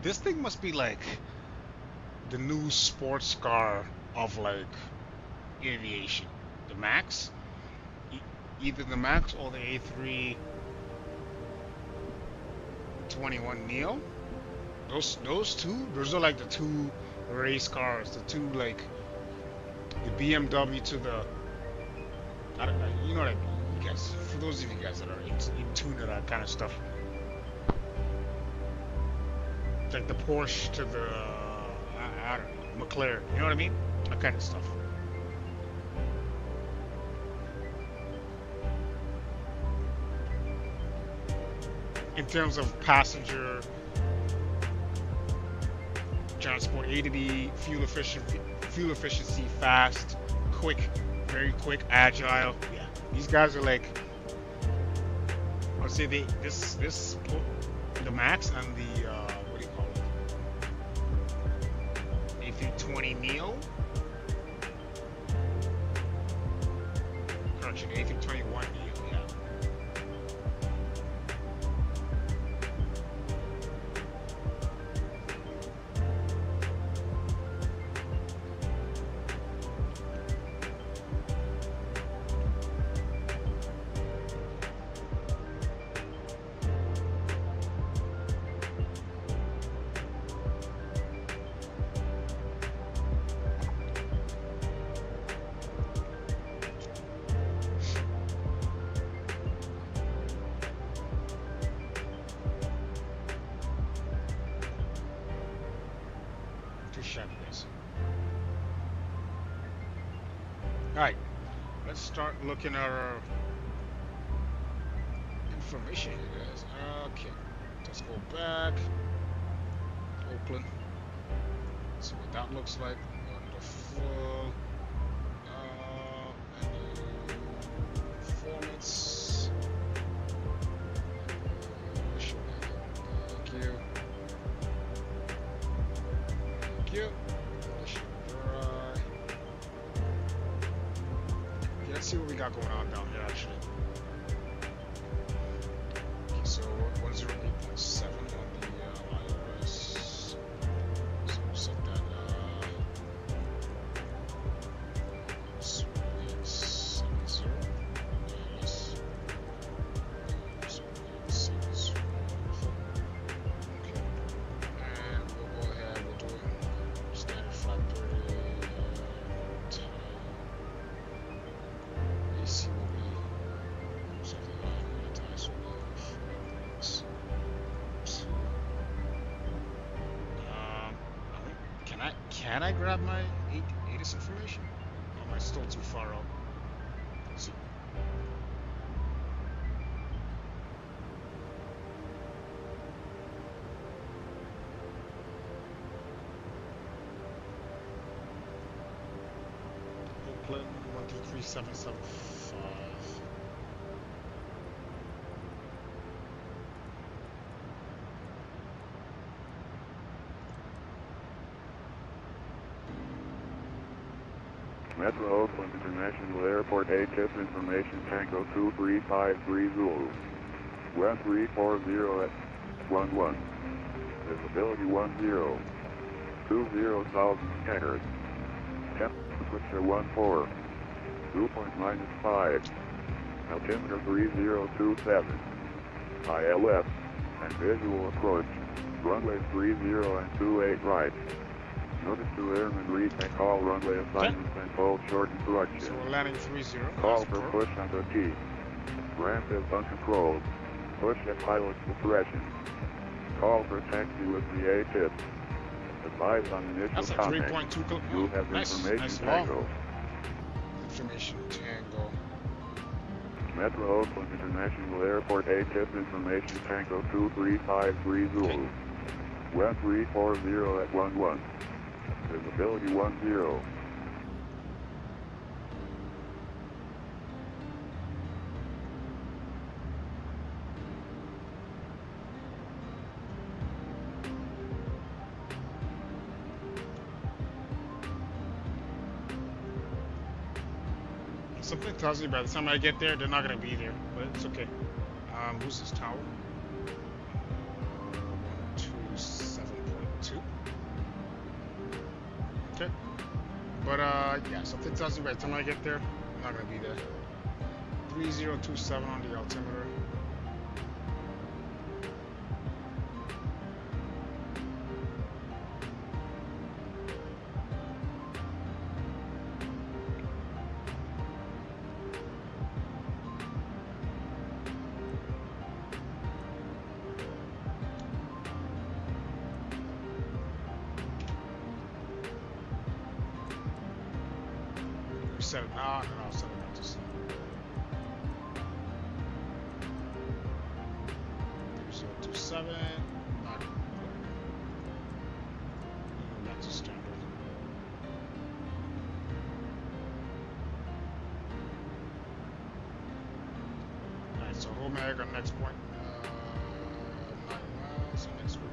This thing must be like the new sports car of like aviation. The Max, either the Max or the A321 Neo. Those two, those are like the two race cars. The two like the BMW to the, I don't know, you know what I mean. You guys, for those of you guys that are in tune to that kind of stuff. Like the Porsche to the, I don't know, McLaren, you know what I mean? That kind of stuff. In terms of passenger transport, A to B, fuel efficiency, fast, quick, very quick, agile. Yeah, these guys are like, I would say the Max and the what do you call it? A320 Neo. Correction, A321 Neo. Yeah. Alright, let's start looking at our information here, guys. Okay, let's go back. Oakland. See what that looks like. Wonderful. Performance. Thank you. Thank you. Let's see what we got going on down here, actually. Okay, so 108.7 on the iOS. So we'll set that 870. Yes. 870. Okay. And we'll go ahead, we'll do standard 530. See what we something like advertise can I grab my ATIS information? Or am I still too far out? Let's see. Oakland 123775. Metro Oakland International Airport ATIS information Tango 2353 Zulu. West 340 at 11. Visibility 10. 20,000 megahertz. Temperature 14. Dew point -5. Altimeter 3027. ILS and visual approach. Runway 30 and 28 right. Notice to airmen retake all runway assignments and hold short instructions. So we're landing 30. Call for push on the key. Ramp is uncontrolled. Push at pilot's discretion. Call for taxi with the ATIS. Advise on initial That's a contact. 3.2 kilo. You have information nice Tango. Information Tango. Metro Oakland International Airport ATIS information Tango 2353 Zulu. Okay. West 340 at 11. Visibility 10. Something tells me by the time I get there, they're not gonna be there, but it's okay. Who's this tower? 127.7. Okay. But yeah, something tells me by the time I get there, I'm not gonna be there. 3027 on the altimeter. Set it now, and then I'll set it back to 3027. Not back to standard. Alright, so Omega next point. 9 miles, so next point.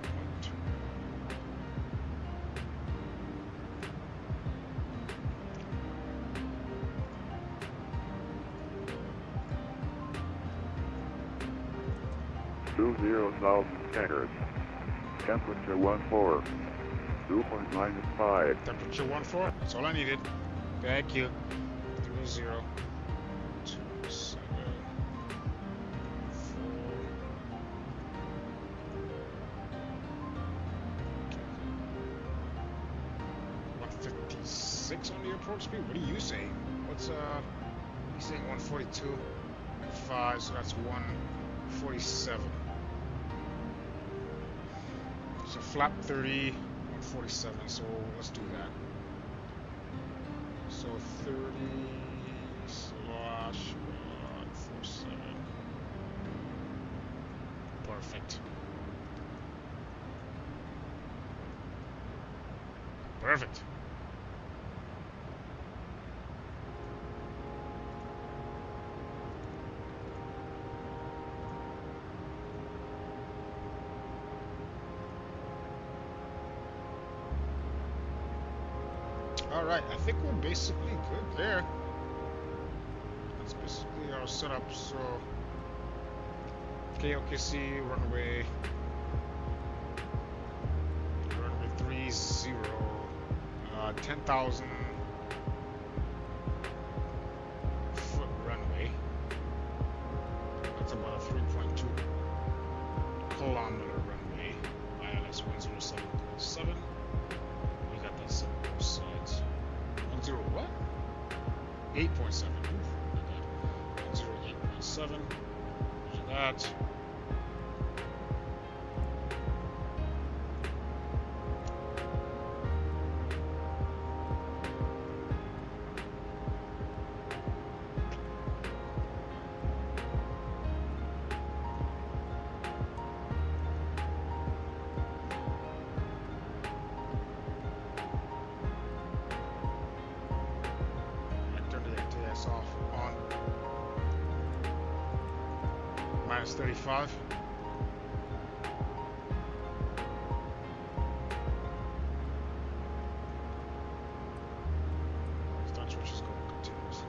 Tankers. Temperature 14. Dew point -5. Temperature 14. That's all I needed. Thank you. 3027. 156 on the approach speed. What are you saying? What's he's saying 142 and 5, so that's 147. So flap 30, 147, so let's do that. So 30/147. Perfect. Perfect. Alright, I think we're basically good there. That's basically our setup. So, Ksea, runway 30, 10,000 foot runway. That's about a 3.2 kilometer runway. ILS 107.7. We got that set on both sides. 10 what? 8.7. 108.7. Measure that. Off on -35. Start switches going continuous.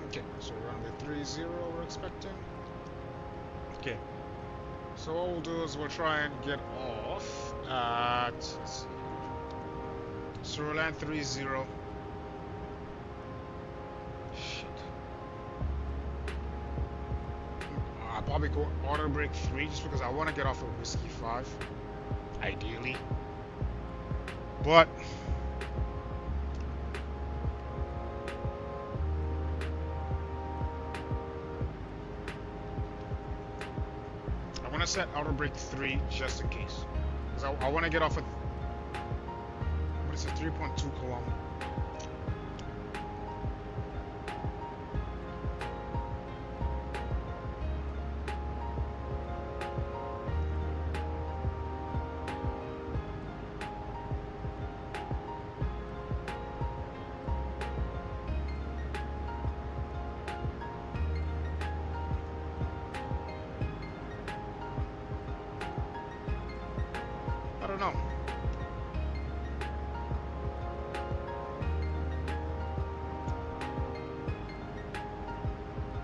Okay, so runway 30 we're expecting. Okay, so what we'll do is we'll try and get off at, let's see, so we'll land 30. Shit. I'll probably go auto brake 3 just because I want to get off of Whiskey 5, ideally. But set outer brake 3 just in case, because I want to get off of, what is it, 3.2 kilometer. don't know.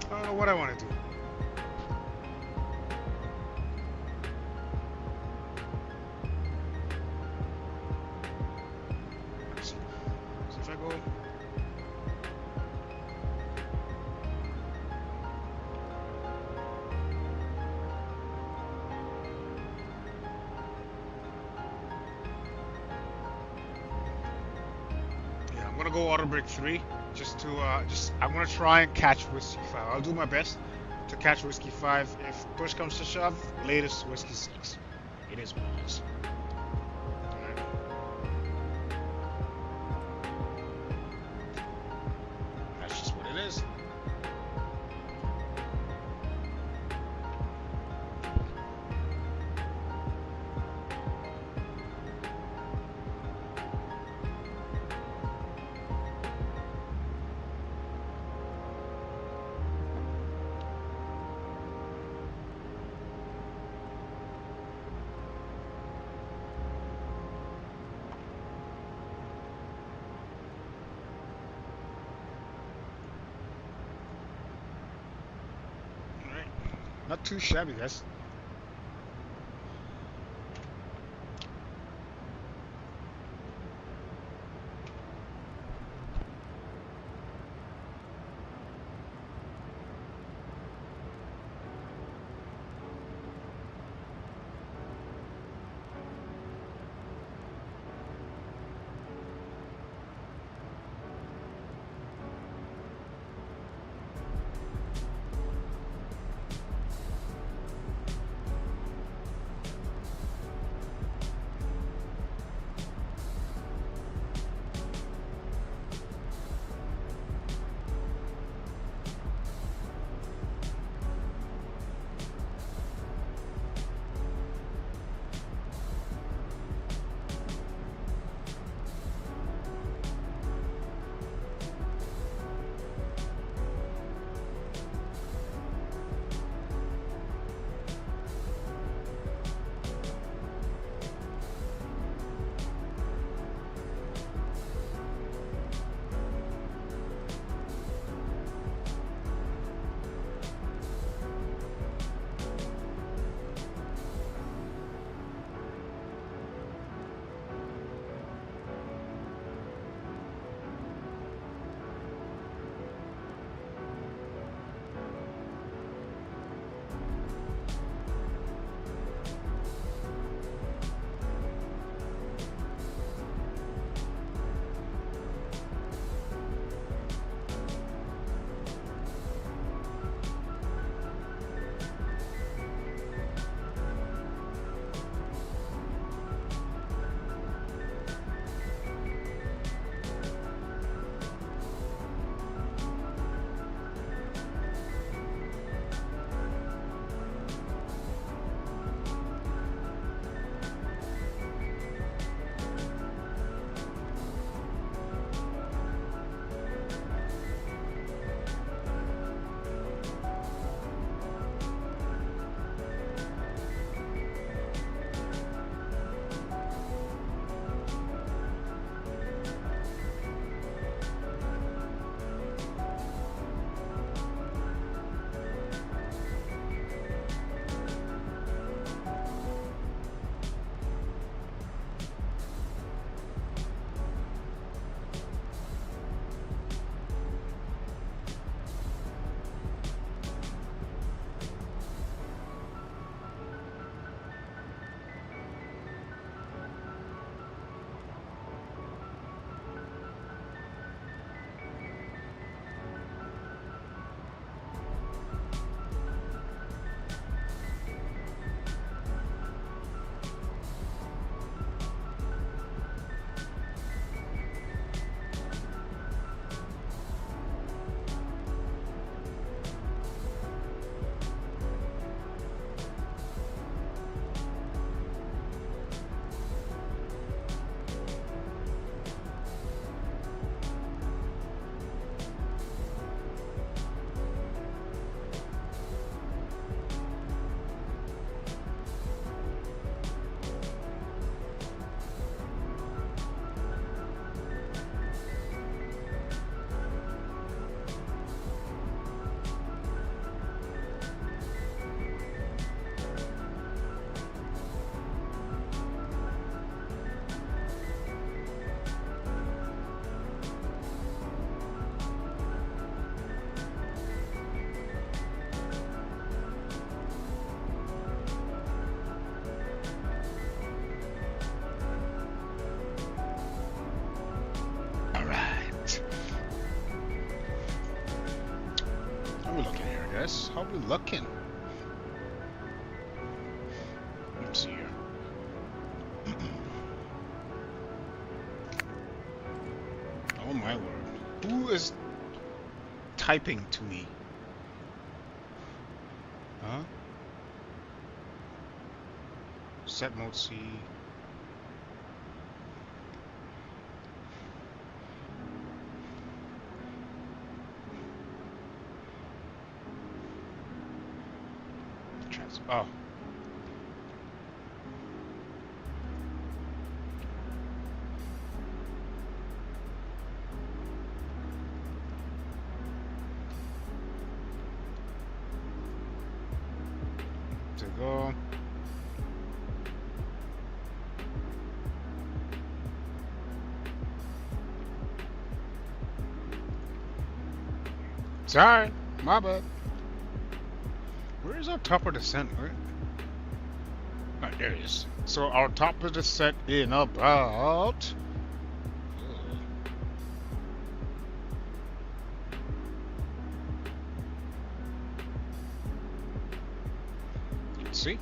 I don't know what I want to do. So if I go. Yeah, I'm gonna go auto break 3 just to I'm gonna try and catch whiskey 5. I'll do my best to catch whiskey 5. If push comes to shove, latest whiskey 6. It is what it is. Alright. That's just what it is. Alright. Not too shabby, guys. U.S. How we looking? Let's see here. Oh my word. Who is typing to me? Huh? Set mode C. Oh. To go. Sorry, my bad. Where is our top of the set? Where? Alright, there it is. So our top of the set in about. See?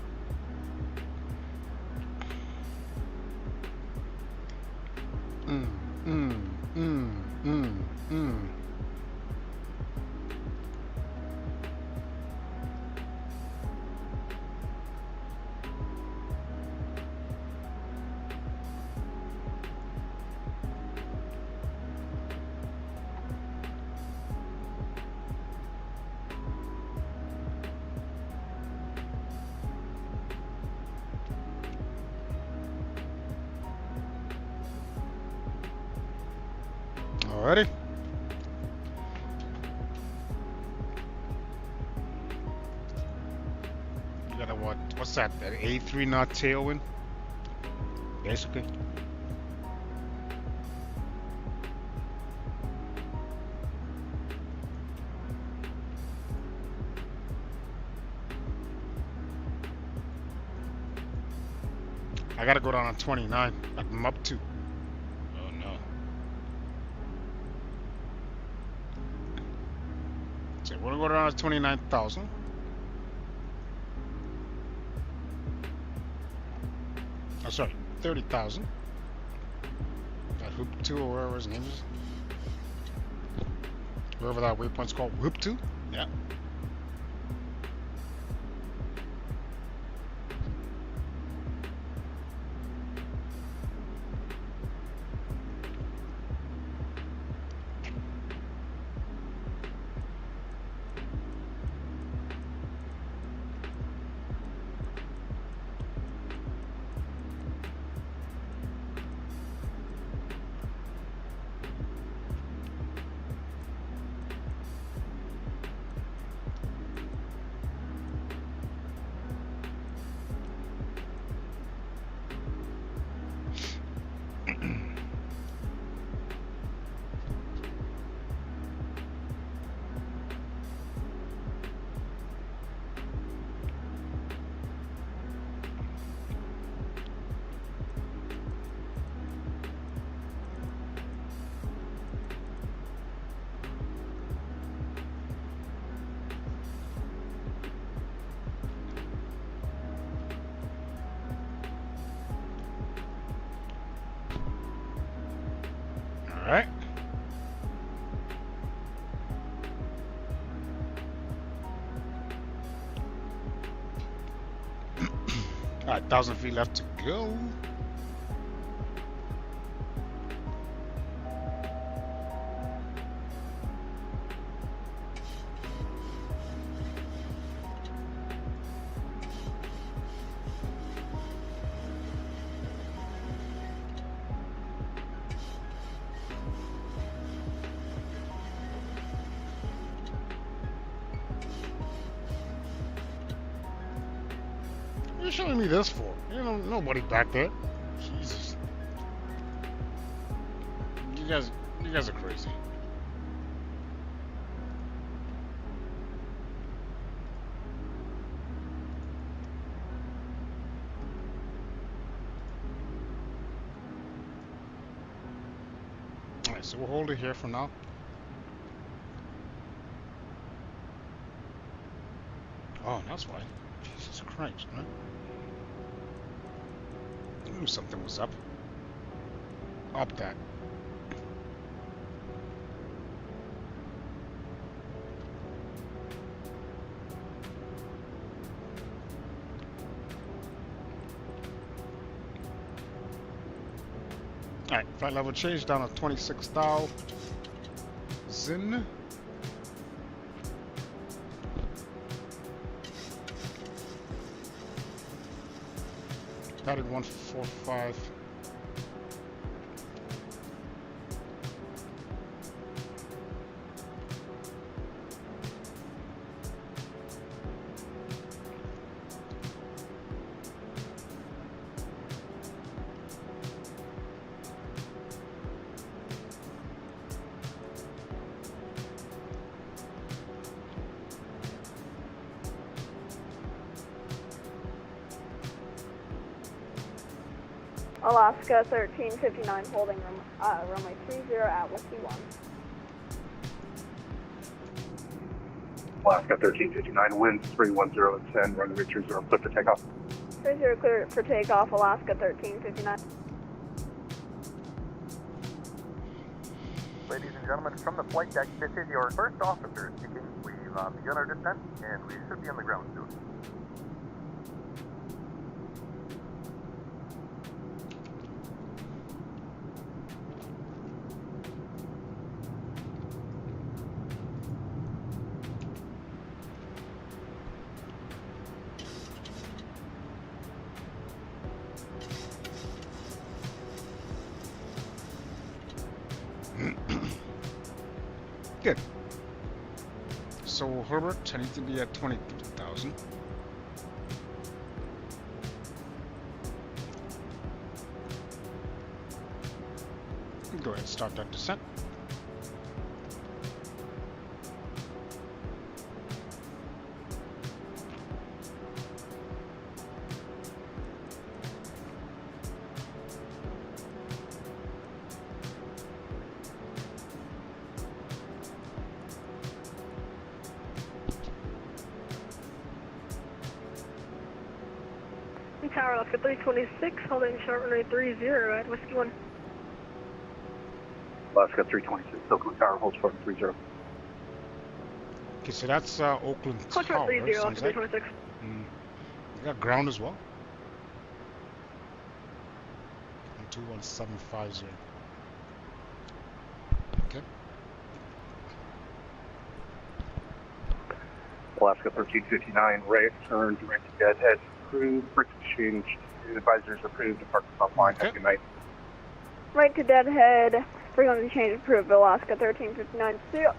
Alrighty. You got a what's that? An A3 knot tailwind? Basically. I gotta go down on 29. I'm up to. Oh no. So we're gonna go down to 29,000. Oh, sorry, 30,000. That Hoop 2 or whatever his name is. Wherever that waypoint's called, Hoop 2? Yeah. Alright. Alright, 1,000 feet left to go. What are you showing me this for? You know, nobody back there. Jesus. You guys are crazy. Alright, so we'll hold it here for now. Oh, that's why. Jesus Christ, man. I knew something was up. Up that. Alright, flight level change down to 26,000. Padded 145. Alaska 1359 holding runway 30 at Whiskey 1. Alaska 1359 winds 310 at 10, runway 30 clear for takeoff. 30 clear for takeoff, Alaska 1359. Ladies and gentlemen, from the flight deck, this is your first officer speaking. We've begun our descent, and we should be on the ground soon. Good. So Herbert, I need to be at 23,000. Go ahead and start that descent. Tower Alaska 326, holding short runway 30 at Whiskey 1. Alaska 326, Oakland Tower holds short 30. Okay, so that's Oakland Short Tower. 30, Sounds Alaska like. 326. You got ground as well. 21750. Okay. Alaska 1359, right turn direct to deadhead approved, brakes changed, advisors approved, departure top line, Okay. have a good night. Right to deadhead, frequency change approved, Alaska 1359. See ya.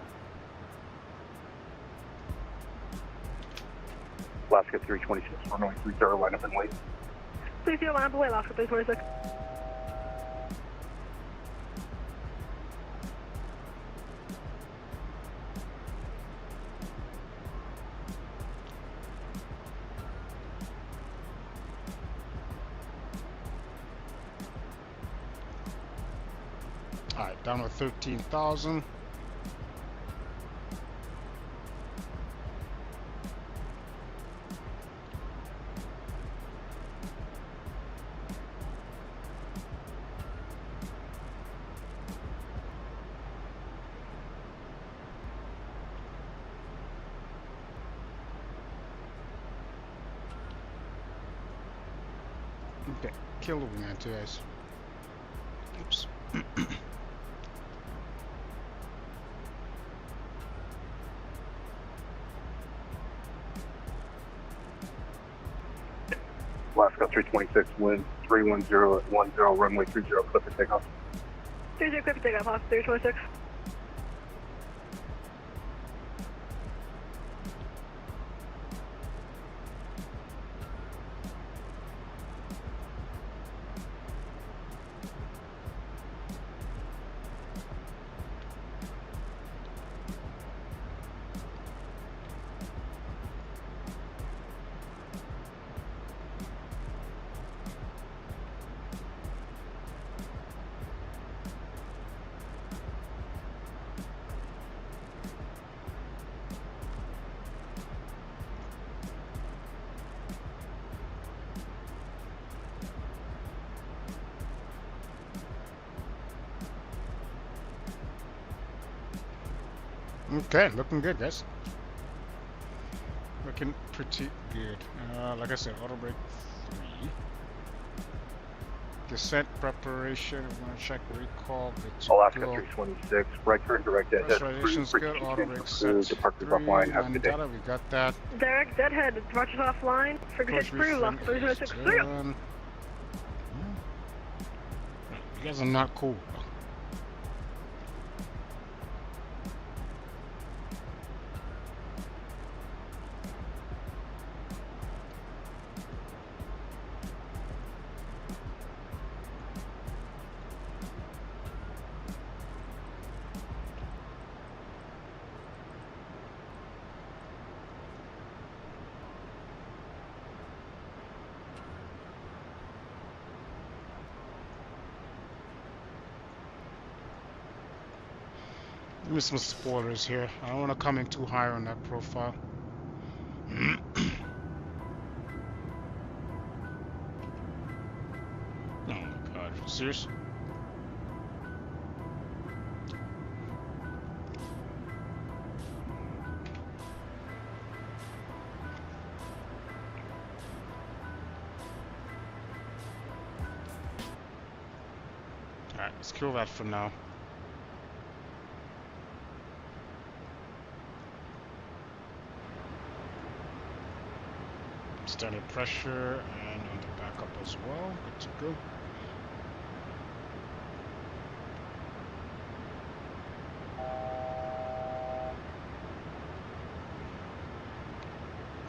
Alaska 326, runway 30, line up and wait. Please line up away, Alaska 326. Alright, down to 13,000. Okay, kill the wing anti guys. Oops. Alaska 326, wind 310 at 10, runway 30, clear for takeoff. 30 clear for takeoff, Alaska 326. Okay, looking good, guys. Looking pretty good. Like I said, auto brake 3. Descent preparation. We're gonna check recall. Good to Alaska go. 326, right turn direct ahead. Pressurization's good. Auto brake set. Departures 3. offline. Have a good day. Mandela, we got that. Direct deadhead, departures offline. Frequency approved, Alaska 326. See ya. Done. You guys are not cool. Give me some spoilers here. I don't want to come in too high on that profile. Oh my god, serious? Alright, let's kill that for now. Standard pressure and on the backup as well. Good to go.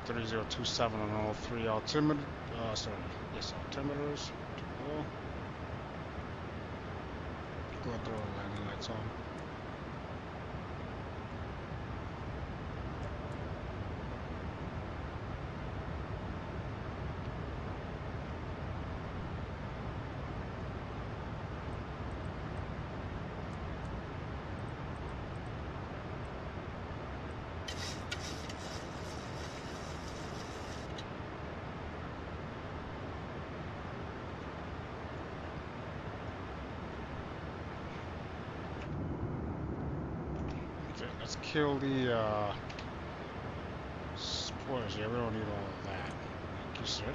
.3027 on all 3 altimeter. Altimeters. Good to go. Go throw landing lights on. Let's kill the spoilers here. We don't need all of that. Thank you, sir.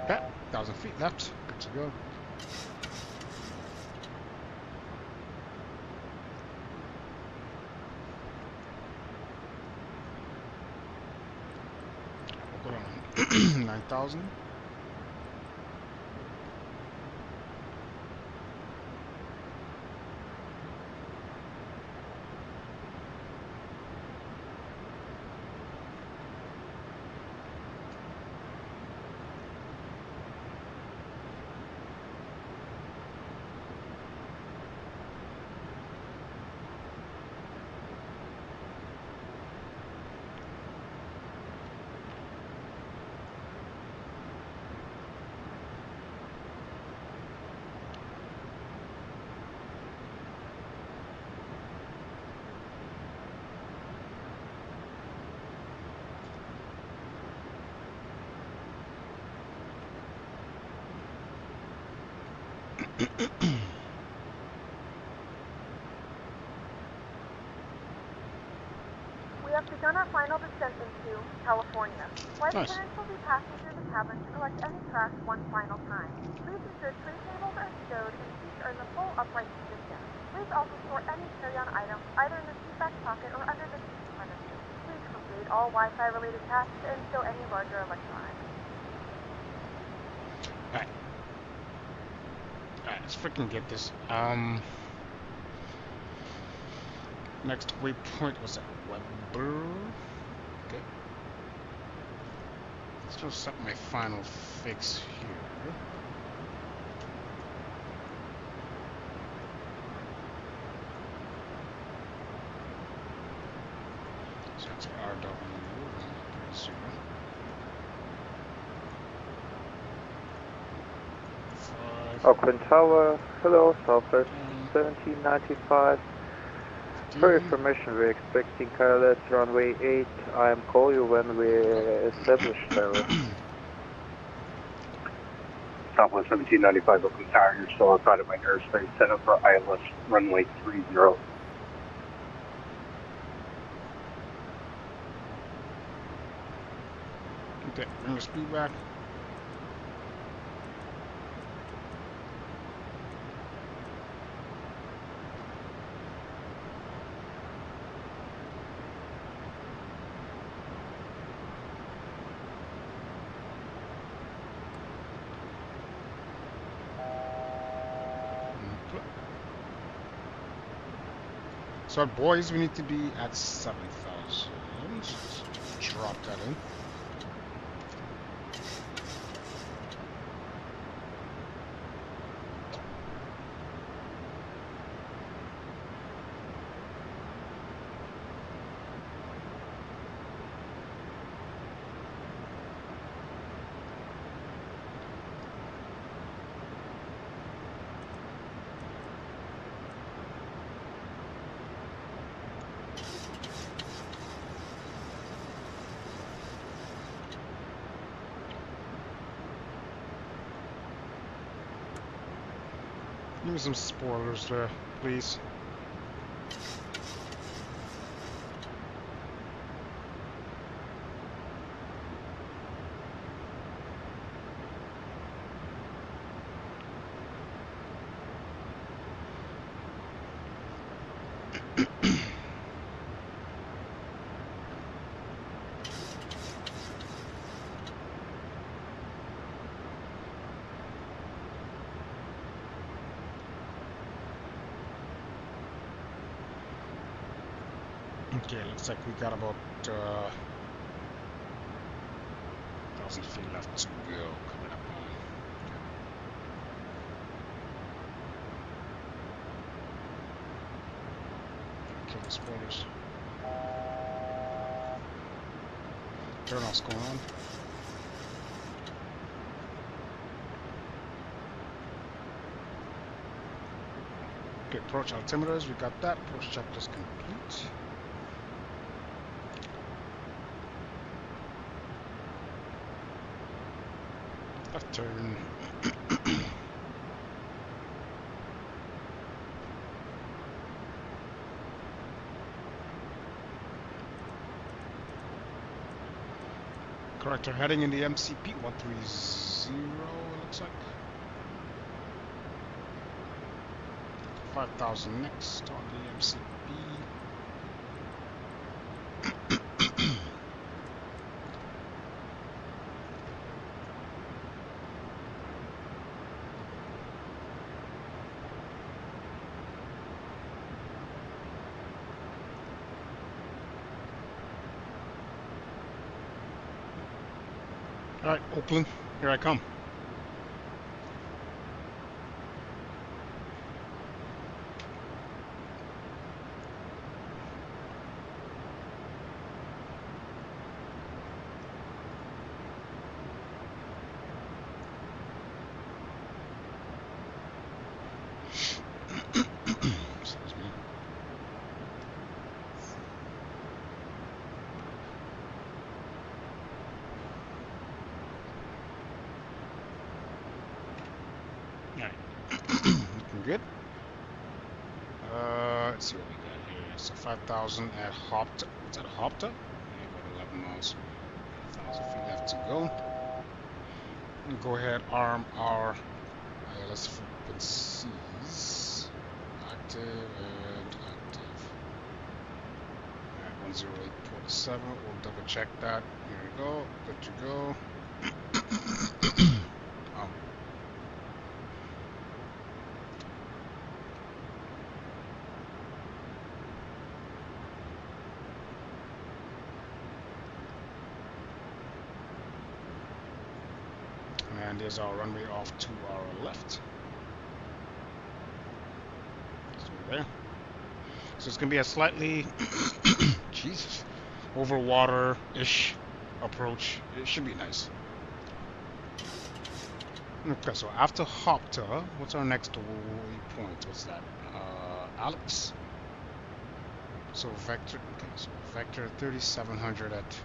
Okay, 1,000 feet left. Good to go. We'll go on 9,000. We have begun our final descent into California. Flight Nice. attendants will be passing through the cabin to collect any trash one final time. Please ensure tray tables are stowed and seats are in the full upright position. Please also store any carry-on items either in the seat back pocket or under the seat in front of you. Please complete deactivate all Wi-Fi related tasks and show any larger electronics. Alright. Alright, let's freaking get this. Next waypoint was at Weber. Okay. Let's just set my final fix here. So that's RW 130. Oakland Tower, hello, Southwest 1795. For information, we're expecting pilots runway 8. I'm call you when we establish tower. Southwest 1795 Oakland Tower, you're still outside of my airspace, set up for ILS runway 30. Okay, bring the speed back. So boys, we need to be at 7,000. Just drop that in. Give me some spoilers there, please. Okay, looks like we got about 1,000 feet left to go. Coming up on. Okay, spoilers. Turn off's going on. Okay, approach altimeters, we got that. Approach checklist complete. Left turn. Correct, we're heading in the MCP 130, it looks like. 5,000 next on the MCP. Alright, Oakland, here I come. Excuse me. Alright, looking good. Let's see what we got here. So 5,000 at Hopta. It's at Hopta. Yeah, about 11 miles. 1,000 feet left to go. And go ahead, arm our ILS frequencies. Active and active. Alright, 108.6. 7. We'll double check that. Here we go. Good to go. Oh. And there's our runway off to our left. So there. So it's gonna be a slightly Jesus, over water-ish approach. It should be nice. Okay, so after Hopta, what's our next waypoint? What's that? Alex. So vector. Okay, so vector 3700 at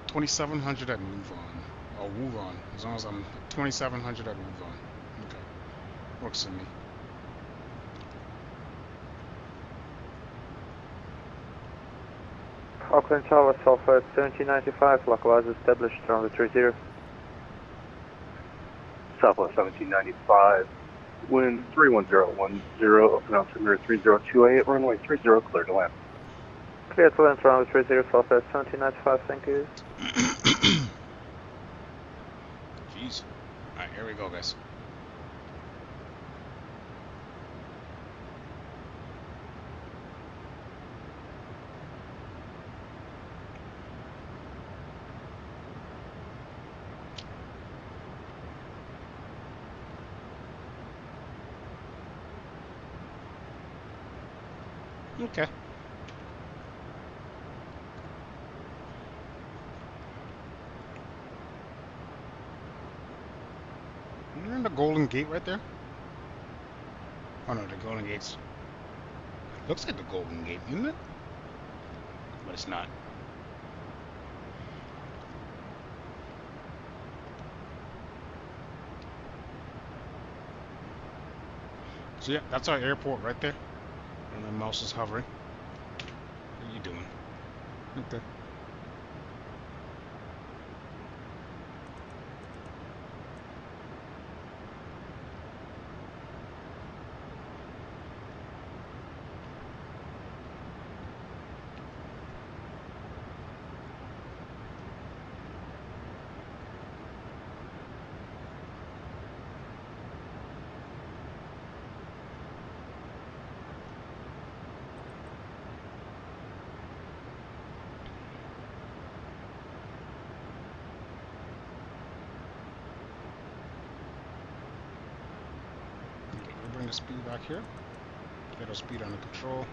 2700 at move on. Oh, move on. As long as I'm 2700 at move on. Okay, works for me. Oakland Tower, Southwest 1795, localize established around the 30. Southwest 1795, wind 31010, open altimeter 3028, runway 30, clear to land. Clear to land around the 30, Southwest 1795, thank you. Jeez. Alright, here we go, guys. Okay. Isn't the Golden Gate right there? Oh no, the Golden Gate's... Looks like the Golden Gate, isn't it? But it's not. So yeah, that's our airport right there. And the mouse is hovering. What are you doing? Okay. Bring the speed back here. Get our speed under control.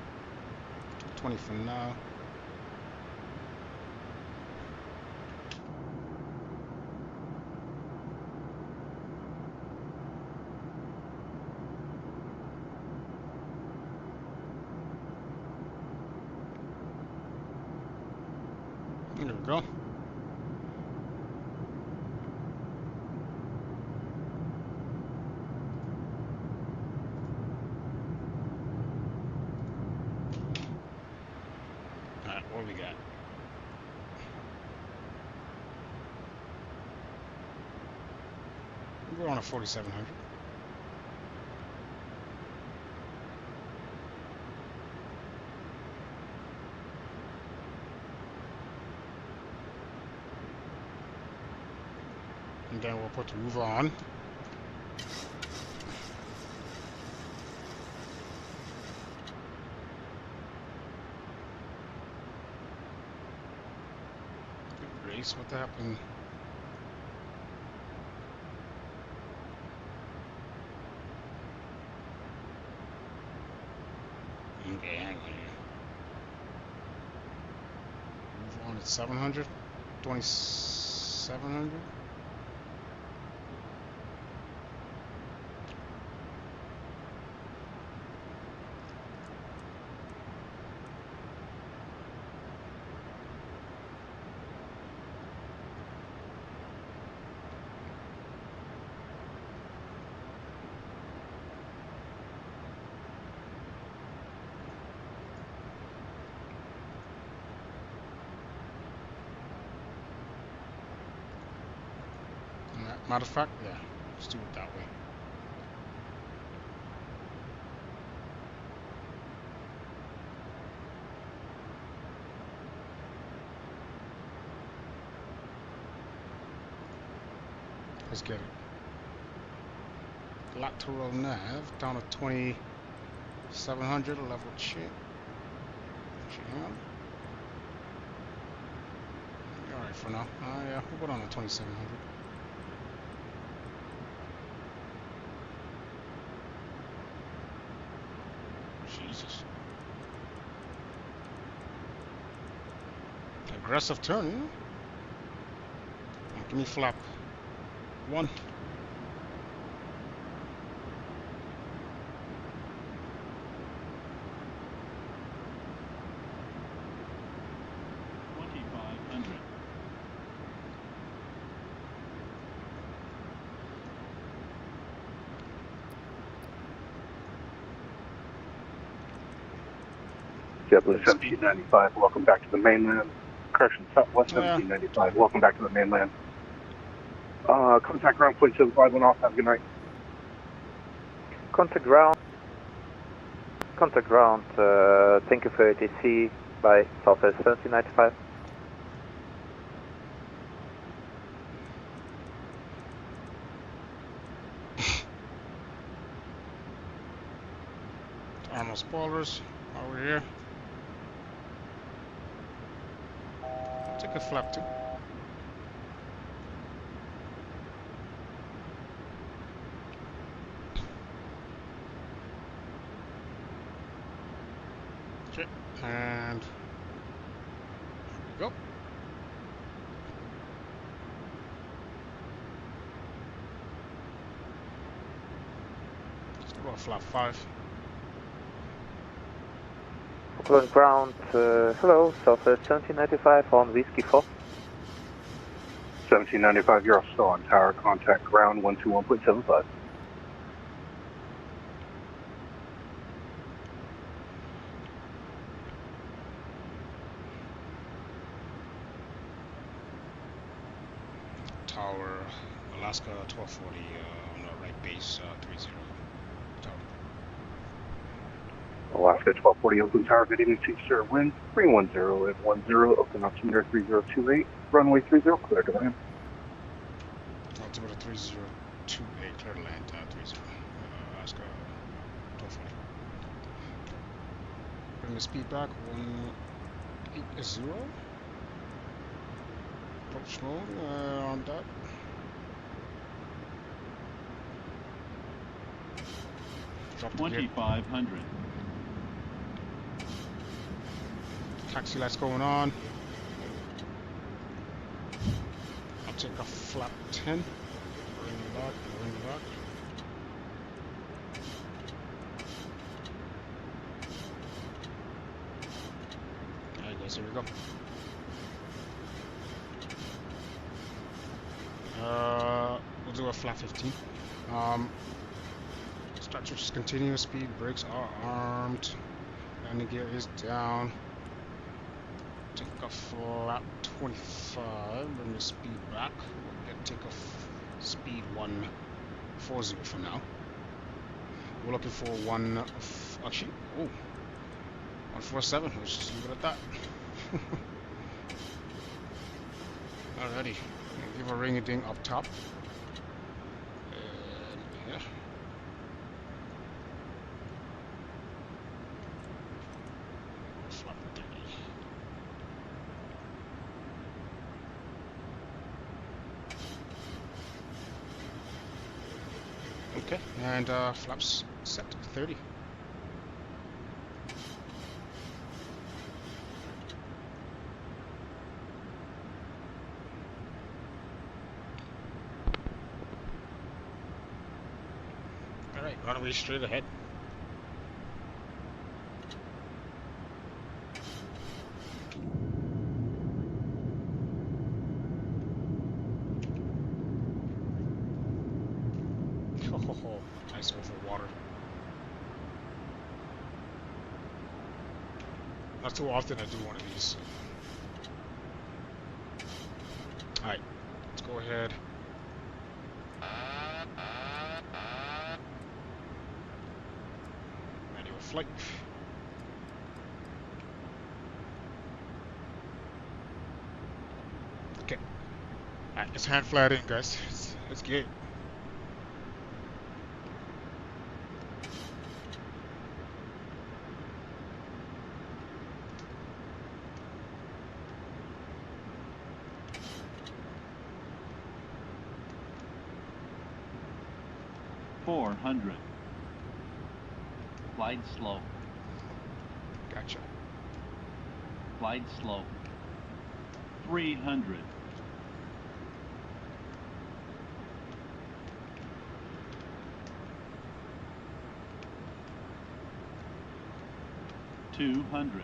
20 for now. There we go. What we got? We're on a 4700. And then we'll put the roof on. What happened? Okay, hang on here. Move on at 700? 2700? Matter of fact, yeah, let's do it that way. Let's get it. Lateral nav down to 2700 level check. Alright for now. Yeah, we'll put on a 2700. Jesus. Aggressive turn. Give me flap. 1. JetBlue 1795, welcome back to the mainland. Correction, Southwest 1795, welcome back to the mainland. Contact ground, 0.75 went off, have a good night. Contact ground, thank you for ATC by Southwest 1795. Armor spoilers over here. Take a flap too. Okay, and here we go. Let's go to flap 5. Oakland ground, hello, Southwest 1795 on Whiskey 4. 1795, you're still on tower, contact ground 121.75. Tower, Alaska 1240 on the right base, 30. Tower. Alaska 1240, Oakland Tower, good evening, 6 sir, wind 310 at 10, Oakland altimeter 3028, runway 30, clear to land. Altimeter 3028, clear to land, 30, Alaska 1240. Bring the speed back, 180. Approach slow on that. Drop the gear. 2500. Taxi lights going on. I'll take a flap 10. Bring it back, bring it back. Alright guys, here we go. We'll do a flap 15. Structure just continuous speed, brakes are armed. Landing gear is down. Take a flap 25, bring the speed back. We're gonna take a speed 140 for now. We're looking for actually, 147, let's just leave it at that. Alrighty, give a ring-a-ding up top. And yeah. Flap 30. Okay, and flaps set 30. Alright, runway straight ahead. Oh, nice over water. Not too often I do one of these. Alright, let's go ahead. Manual flight. Okay. Alright, let's hand flat in, guys. Let's get it. Glide slow. Gotcha. Glide slow. 300. 200.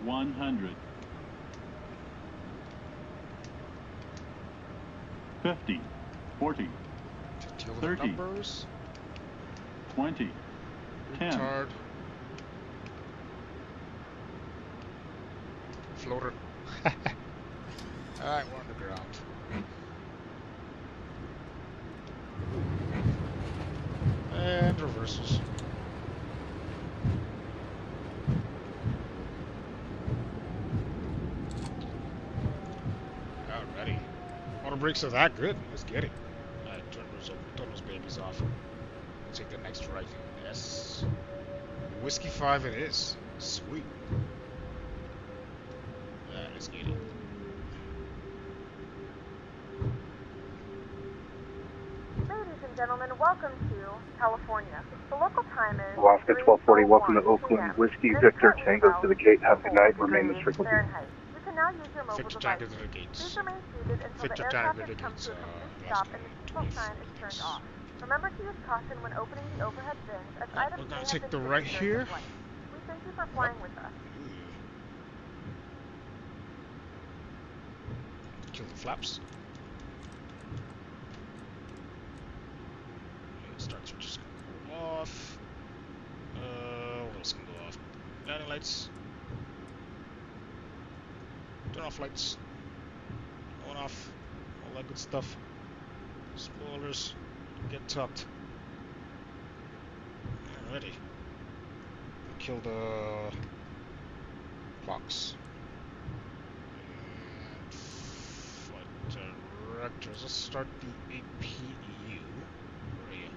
100. 50. 40. 30. Numbers. 20. 10. Retard. Floater. Alright, we're on the ground. And reversals. Alrighty. Auto brakes are that good. Let's get it. Alright, turn those babies off. Take the next right. Yes. Whiskey 5 it is. Sweet. Alright, let's get it. Ladies and gentlemen, welcome to California. The local time is Alaska 1240, welcome to 3:01 Oakland. p.m. Whiskey It is Victor currently Tango to the gate. Have a good night. 12 Remain the degrees frequency. Fahrenheit. You can now use your mobile Victor device. Tango to the gates. Please remain seated until Victor the aircraft Tango to has the come gates, to a complete Glasgow stop and the seatbelt sign is turned off. Remember to use caution when opening the overhead bins, as items we're may gonna have take been the hidden right during here. the flight. We thank you for flying with us. Kill the flaps. Start switches can go off. What else can go off? Landing lights. Turn off lights. On off. All that good stuff. Spoilers. Get tucked. Alrighty. Kill the clocks. And flight directors. Let's start the APU. Where are you?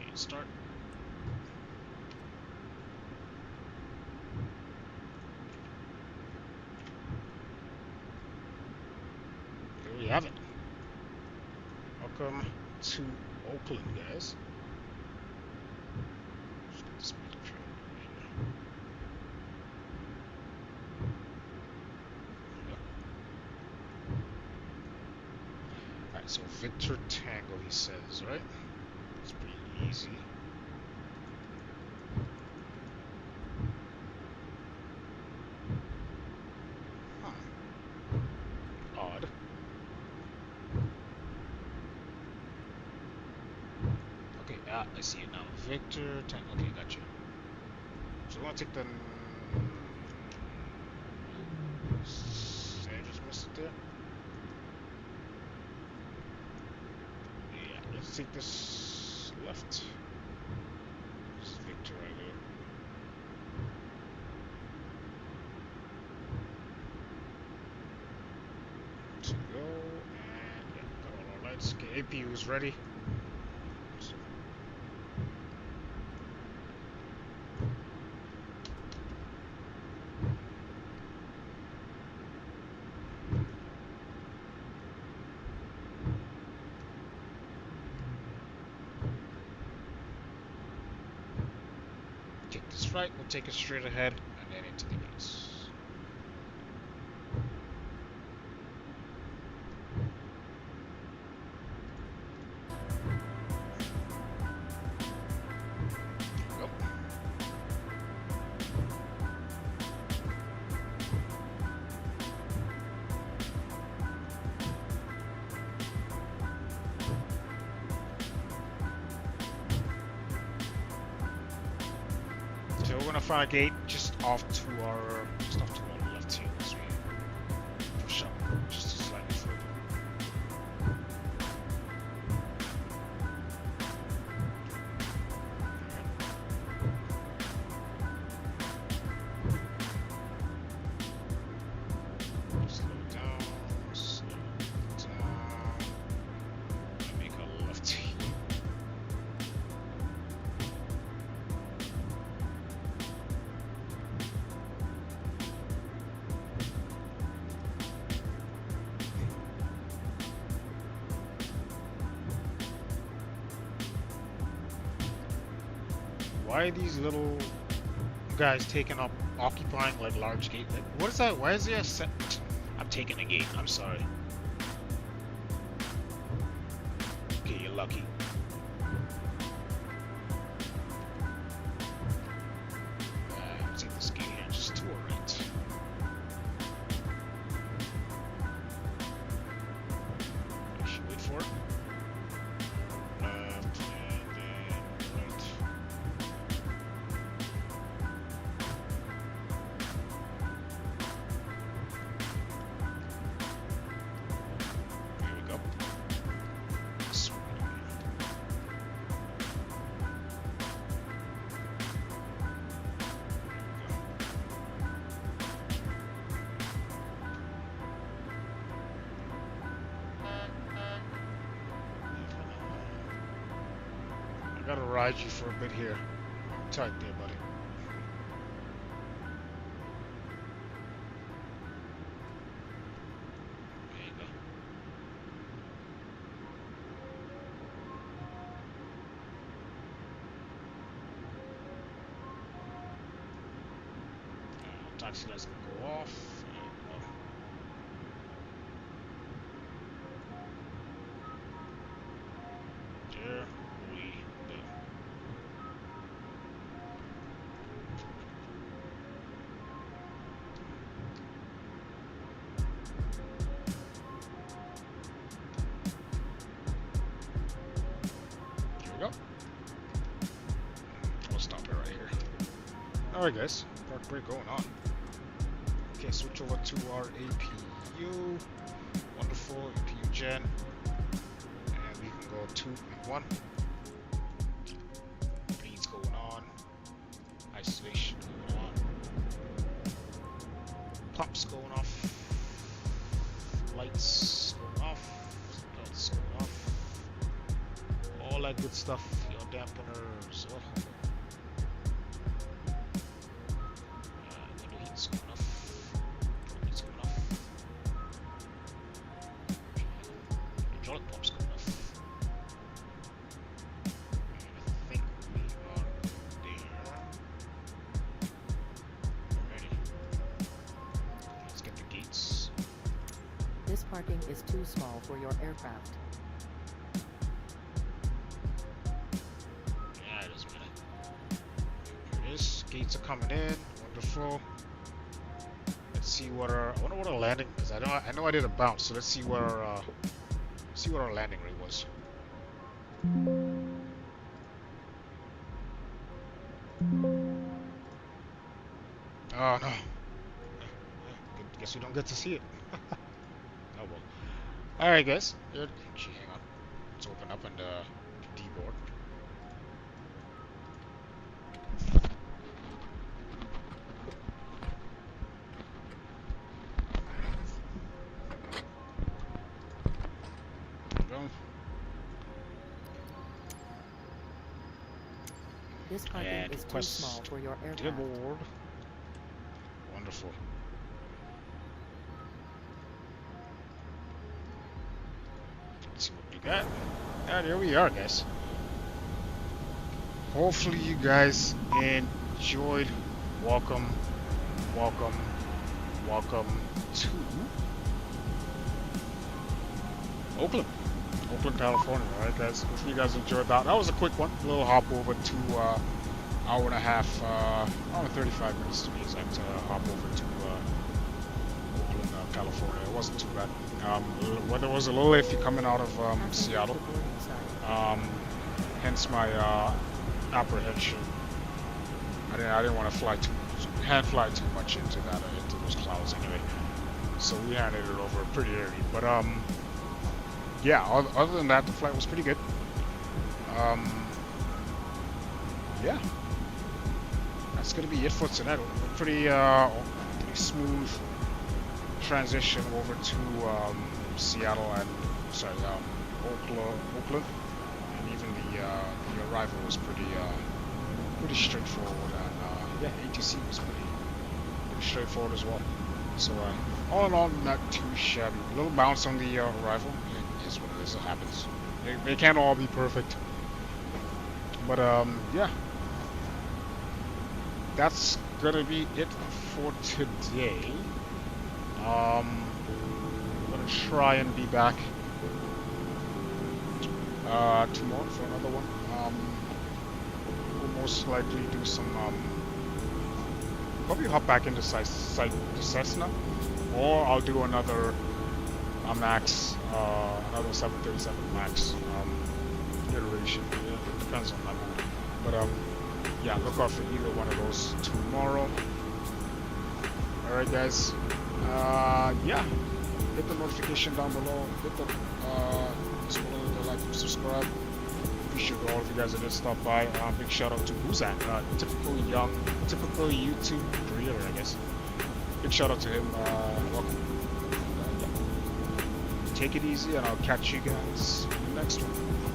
And start. There we have it. Welcome to Oakland, guys. Let's get the speed up here. Alright, so Victor Tango, he says, right? It's pretty easy. Odd. Okay, I see it now. Victor Tango. Okay, gotcha. So we're gonna take the. I just missed it there. Yeah, let's take this left. This is Victor right here. To go, and yeah, got all our lights. Okay, APU is ready. So, take this right, we'll take it straight ahead, and then into the gates. Go. So we're gonna find a gate just off to our left here as we push up just slightly further. Why are these little guys taking up, occupying like large gate? Like, what is that? Why is there a set? I'm taking a gate. I'm sorry. Okay, you're lucky. I'll take this gate here just to a right. I should wait for it. And then right. There we go. Sweet. I gotta ride you for a bit here. Tight there, buddy. There you go. Taxi lights can go off. There we go. Here we go. We'll stop it right here. Alright guys, park break going on. Okay, switch over to our APU. Wonderful APU gen. And we can go 2 and 1. Bleeds going on. Isolation going on. Pumps going off. Lights going off. Lights going off. All that good stuff. Your dampeners. Oh. Window heat's going off. Heat's going off. Hydraulic pump's going off. I think we are there. We're ready. Let's get the gates. This parking is too small for your aircraft. Yeah, it doesn't matter. Here it is. Gates are coming in. Wonderful. Let's see what our. I wonder what our landing. Because I know I did a bounce. So let's see what our landing rate was. Oh no. Guess we don't get to see it. Oh well. Alright guys. Good. Gee, hang on. Let's open up and deboard. There we go. This parking And is too request small for your aircraft. deboard. Wonderful. Let's see what we got. And here we are, guys. Hopefully you guys enjoyed. Welcome, welcome, welcome to Oakland, California. All right, guys. Hopefully you guys enjoyed that. That was a quick one. A little hop over to hour and a half, hour and 35 minutes to be exact. Hop over to Oakland, California. It wasn't too bad. Weather was a little iffy coming out of Seattle. Hence my apprehension. I didn't want to fly too much into those clouds anyway. So we handed it over pretty early. But yeah. Other than that, the flight was pretty good. Yeah. That's gonna be it for tonight. Pretty smooth transition over to Seattle and Oakland, and even the arrival was pretty straightforward, and yeah, ATC was pretty straightforward as well. So all in all, not too shabby. A little bounce on the arrival. It is what it is. It happens. They can't all be perfect, but yeah. that's gonna be it for today. I'm gonna try and be back tomorrow for another one. We'll most likely do some probably hop back into Cessna, or I'll do another Max, another 737 Max iteration. Yeah, it depends on that one. But yeah, look out for either one of those tomorrow. Alright guys, yeah, hit the notification down below, hit the like and subscribe. Appreciate all of you guys that did stop by. Big shout out to Buzan, typical YouTube creator, I guess. Big shout out to him. Welcome. Yeah. Take it easy, and I'll catch you guys in the next one.